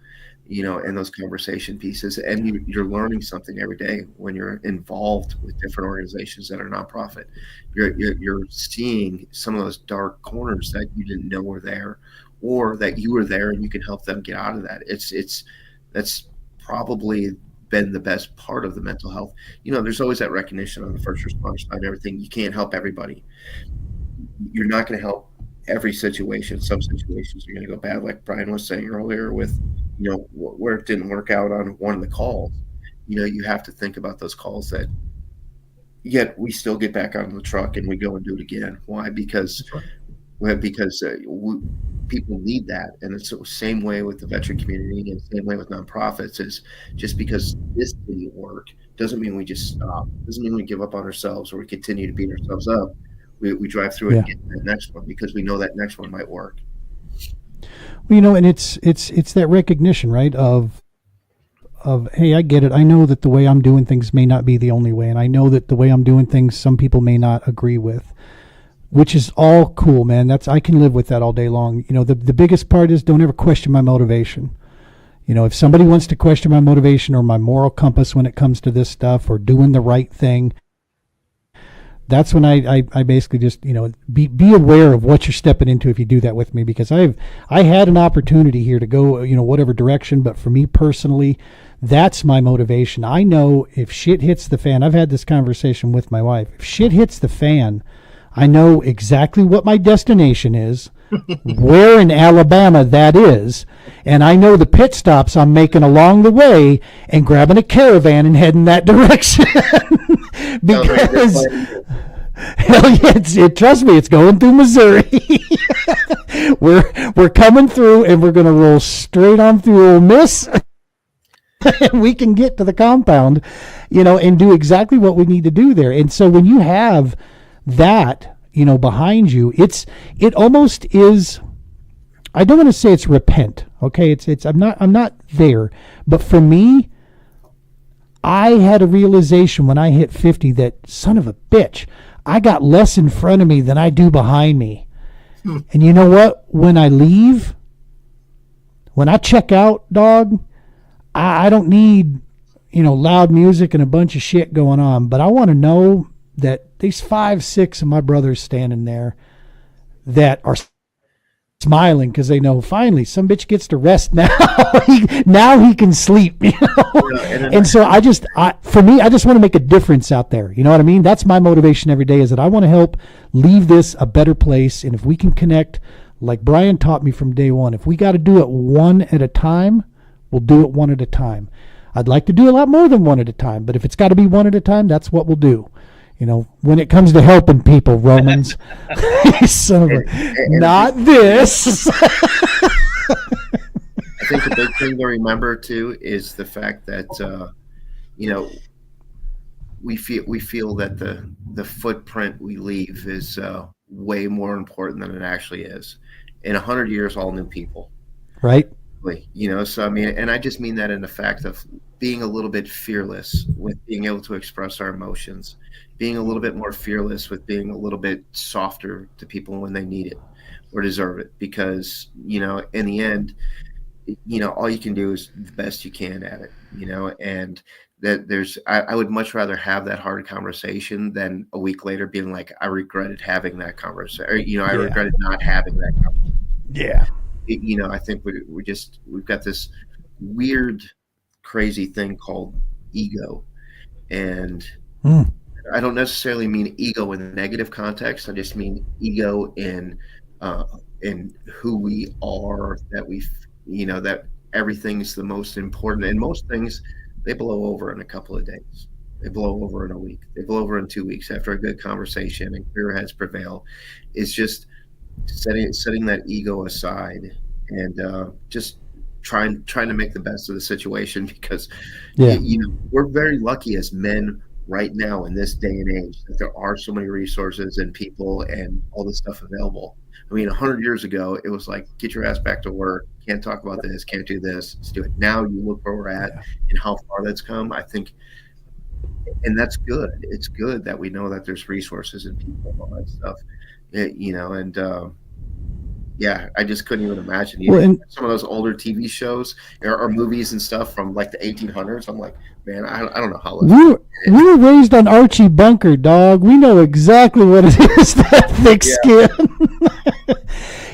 in those conversation pieces, and you're learning something every day when you're involved with different organizations that are nonprofit. You're seeing some of those dark corners that you didn't know were there, or that you were there and you can help them get out of that. That's probably been the best part of the mental health. There's always that recognition on the first responder side and everything. You can't help everybody. You're not going to help every situation. Some situations are going to go bad, like Brian was saying earlier with, where it didn't work out on one of the calls. You have to think about those calls that yet we still get back on the truck and we go and do it again. Why? Because people need that. And it's the same way with the veteran community and the same way with nonprofits. Is just because this didn't work doesn't mean we just stop. Doesn't mean we give up on ourselves or we continue to beat ourselves up. We drive through it and get to the next one because we know that next one might work. Well, and it's that recognition, right? Of hey, I get it. I know that the way I'm doing things may not be the only way, and I know that the way I'm doing things some people may not agree with. Which is all cool, man. I can live with that all day long. The biggest part is don't ever question my motivation. If somebody wants to question my motivation or my moral compass when it comes to this stuff or doing the right thing, that's when I basically just, be aware of what you're stepping into if you do that with me, because I had an opportunity here to go, whatever direction, but for me personally, that's my motivation. I know if shit hits the fan, I've had this conversation with my wife. If shit hits the fan, I know exactly what my destination is, where in Alabama that is, and I know the pit stops I'm making along the way and grabbing a caravan and heading that direction. Because, hell yeah, trust me, it's going through Missouri. We're coming through and we're going to roll straight on through Ole Miss. And we can get to the compound, and do exactly what we need to do there. And so when you have that, behind you, it almost is, I don't want to say it's repent. Okay. It's, I'm not there, but for me, I had a realization when I hit 50 that, son of a bitch, I got less in front of me than I do behind me. And you know what? When I leave, when I check out, dog, I don't need, loud music and a bunch of shit going on, but I want to know that these 5, 6 of my brothers standing there that are smiling because they know finally some bitch gets to rest now. Now he can sleep, And so for me, I just want to make a difference out there. You know what I mean? That's my motivation every day, is that I want to help leave this a better place. And if we can connect, like Brian taught me from day one, if we got to do it one at a time, we'll do it one at a time. I'd like to do a lot more than one at a time, but if it's got to be one at a time, that's what we'll do. When it comes to helping people, Romans, son of not this. I think the big thing to remember too is the fact that we feel that the footprint we leave is way more important than it actually is. In 100 years, all new people, right? So I mean, and I just mean that in the fact of being a little bit fearless with being able to express our emotions, being a little bit more fearless with being a little bit softer to people when they need it or deserve it. Because, in the end, all you can do is the best you can at it, and I would much rather have that hard conversation than a week later being like, I regretted having that conversation, or, I regretted not having that conversation. Yeah. I think we've got this weird, crazy thing called ego. And I don't necessarily mean ego in the negative context. I just mean ego in who we are, that everything's the most important. And most things, they blow over in a couple of days. They blow over in a week. They blow over in 2 weeks after a good conversation and clear heads prevail. It's just setting that ego aside and just trying to make the best of the situation, because we're very lucky as men right now in this day and age that there are so many resources and people and all this stuff available. I mean, 100 years ago, it was like, get your ass back to work. Can't talk about this. Can't do this. Let's do it. Now you look where we're at and how far that's come, I think. And that's good. It's good that we know that there's resources and people and all that stuff, I just couldn't even imagine. Some of those older TV shows or movies and stuff from like the 1800s. I'm like, man, I don't know how. We were raised on Archie Bunker, dog. We know exactly what it is, that thick skin.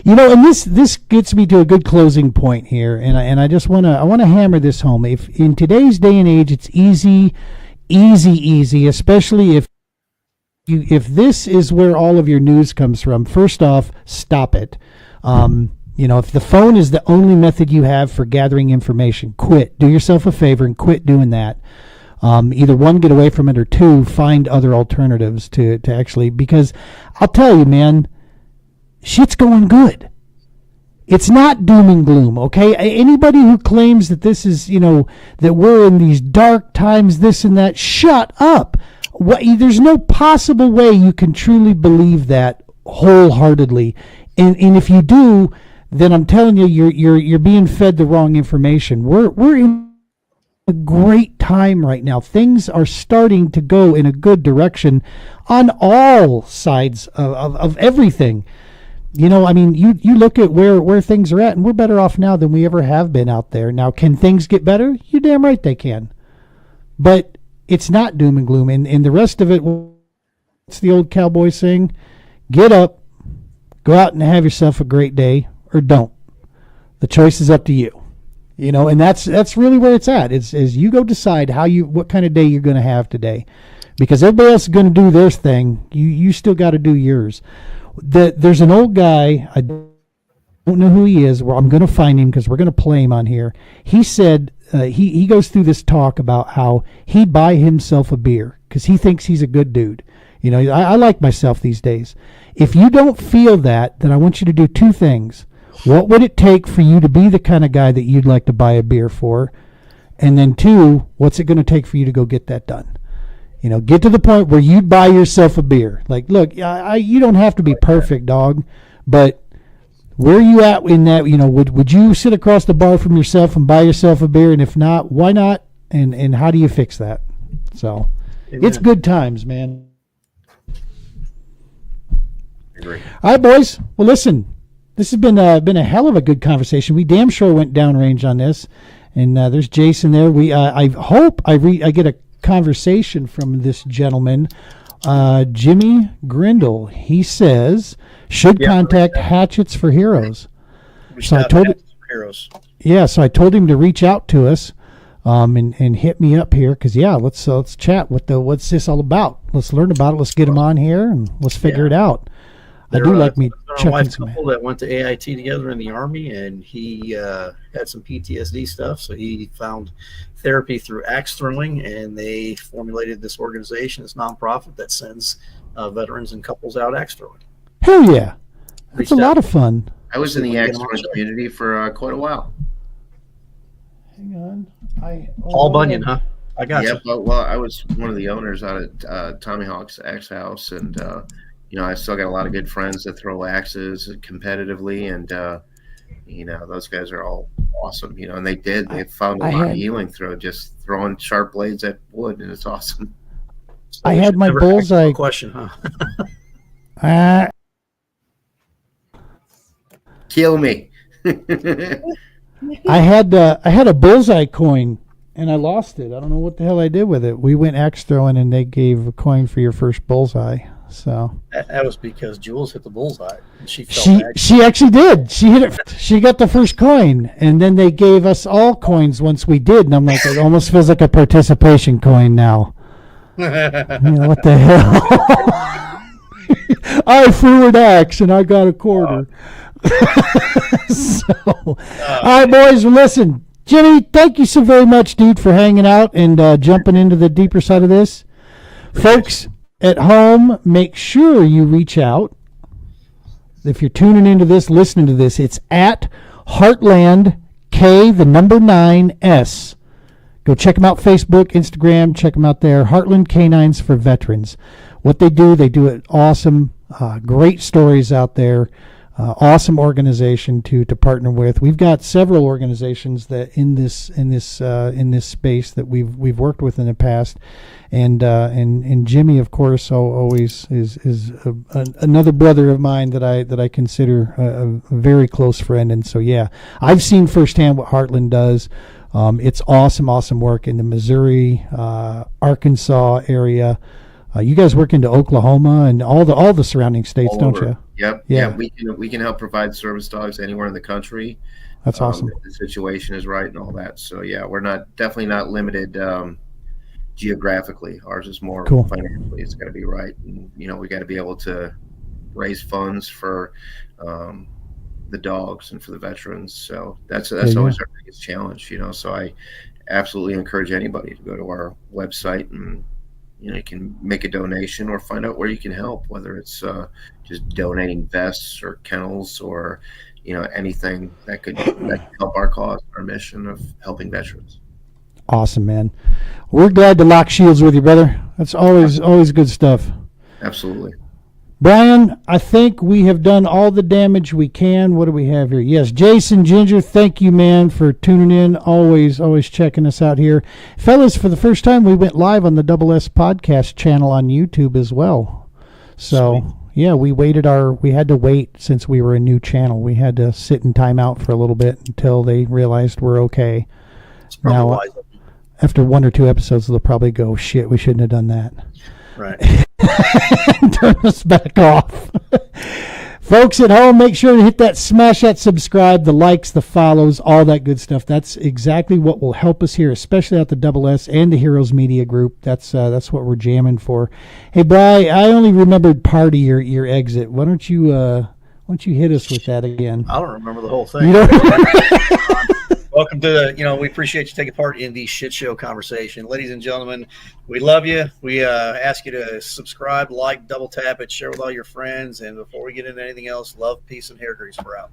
And this gets me to a good closing point here, and I just want to hammer this home. If in today's day and age, it's easy, especially if this is where all of your news comes from. First off, stop it. If the phone is the only method you have for gathering information, quit. Do yourself a favor and quit doing that. Either one, get away from it, or two, find other alternatives to actually, because I'll tell you, man, shit's going good. It's not doom and gloom, okay? Anybody who claims that this is, that we're in these dark times, this and that, shut up. There's no possible way you can truly believe that wholeheartedly. And if you do, then I'm telling you, you're being fed the wrong information. We're in a great time right now. Things are starting to go in a good direction on all sides of everything. You look at where things are at, and we're better off now than we ever have been out there. Now, can things get better? You're damn right they can. But it's not doom and gloom. And the rest of it, what's the old cowboy saying? Get up, go out and have yourself a great day, or don't. The choice is up to you. And that's really where it's at. Is you go decide what kind of day you're going to have today, because everybody else is going to do their thing. You still got to do yours. There's an old guy. I don't know who he is. Well, I'm going to find him because we're going to play him on here. He said he goes through this talk about how he'd buy himself a beer because he thinks he's a good dude. I like myself these days. If you don't feel that, then I want you to do two things. What would it take for you to be the kind of guy that you'd like to buy a beer for? And then two, what's it going to take for you to go get that done? Get to the point where you'd buy yourself a beer. Like, look, you don't have to be perfect, dog, but where are you at in that? Would you sit across the bar from yourself and buy yourself a beer? And if not, why not? And how do you fix that? So, It's good times, man. Agree. All right, boys. Well, listen, this has been a hell of a good conversation. We damn sure went downrange on this, and there's Jason there. I hope I get a conversation from this gentleman, Jimmy Grindle. He says should contact Hatchets for Heroes. So I told him Heroes. Yeah, so I told him to reach out to us, and hit me up here because let's chat. What's this all about? Let's learn about it. Let's get him on here and let's figure it out. I do like me checking some. Couple that went to AIT together in the Army, and he had some PTSD stuff, so he found therapy through axe throwing, and they formulated this organization, this nonprofit that sends veterans and couples out axe throwing. Hell yeah, that's a lot of fun. I was in the axe throwing community for quite a while. Hang on, Paul Bunyan, huh? I got you. Well, I was one of the owners out at Tommy Hawk's Axe House, and I still got a lot of good friends that throw axes competitively, and those guys are all awesome. And they found a lot of healing through just throwing sharp blades at wood, and it's awesome. So I had my bullseye question, huh? Kill me. I had a bullseye coin and I lost it. I don't know what the hell I did with it. We went axe throwing, and they gave a coin for your first bullseye. So that was because Jules hit the bullseye. And she actually did. She hit it. She got the first coin, and then they gave us all coins once we did. And I'm like, it almost feels like a participation coin now. What the hell? I threw an axe and I got a quarter. All right, boys. Listen, Jimmy, thank you so very much, dude, for hanging out and jumping into the deeper side of this. Folks at home, make sure you reach out. If you're tuning into this, listening to this, it's at Heartland K9. Go check them out, Facebook, Instagram. Check them out there. Heartland K9s for veterans. What they do it awesome. Great stories out there. Awesome organization to partner with. We've got several organizations that in this space that we've worked with in the past, and Jimmy, of course, always is another brother of mine that I consider a very close friend. And so yeah, I've seen firsthand what Heartland does. It's awesome work in the Missouri, Arkansas area. You guys work into Oklahoma and all the surrounding states, don't you? Yep. Yeah. We can help provide service dogs anywhere in the country. That's awesome. If the situation is right and all that. So yeah, we're definitely not limited geographically. Ours is more financially. It's got to be right, and we got to be able to raise funds for the dogs and for the veterans. So that's always our biggest challenge. So I absolutely encourage anybody to go to our website and. You can make a donation or find out where you can help, whether it's just donating vests or kennels or, anything that could help our cause, our mission of helping veterans. Awesome, man. We're glad to lock shields with you, brother. That's always good stuff. Absolutely. Brian, I think we have done all the damage we can. What do we have here? Yes, Jason Ginger, thank you, man, for tuning in. Always checking us out here. Fellas, for the first time, we went live on the Double S podcast channel on YouTube as well. So, sweet. Yeah, we had to wait since we were a new channel. We had to sit in timeout for a little bit until they realized we're okay. Now, after 1 or 2 episodes, they'll probably go, shit, we shouldn't have done that. Right. Turn us back off. Folks at home, make sure to smash that subscribe, the likes, the follows, all that good stuff. That's exactly what will help us here, especially at the Double S and the Heroes Media Group. That's what we're jamming for. Hey, Bri, I only remembered part of your exit. Why don't you hit us with that again? I don't remember the whole thing. Welcome to we appreciate you taking part in the shit show conversation. Ladies and gentlemen, we love you. We ask you to subscribe, like, double tap it, share with all your friends. And before we get into anything else, love, peace, and hair grease. We're out.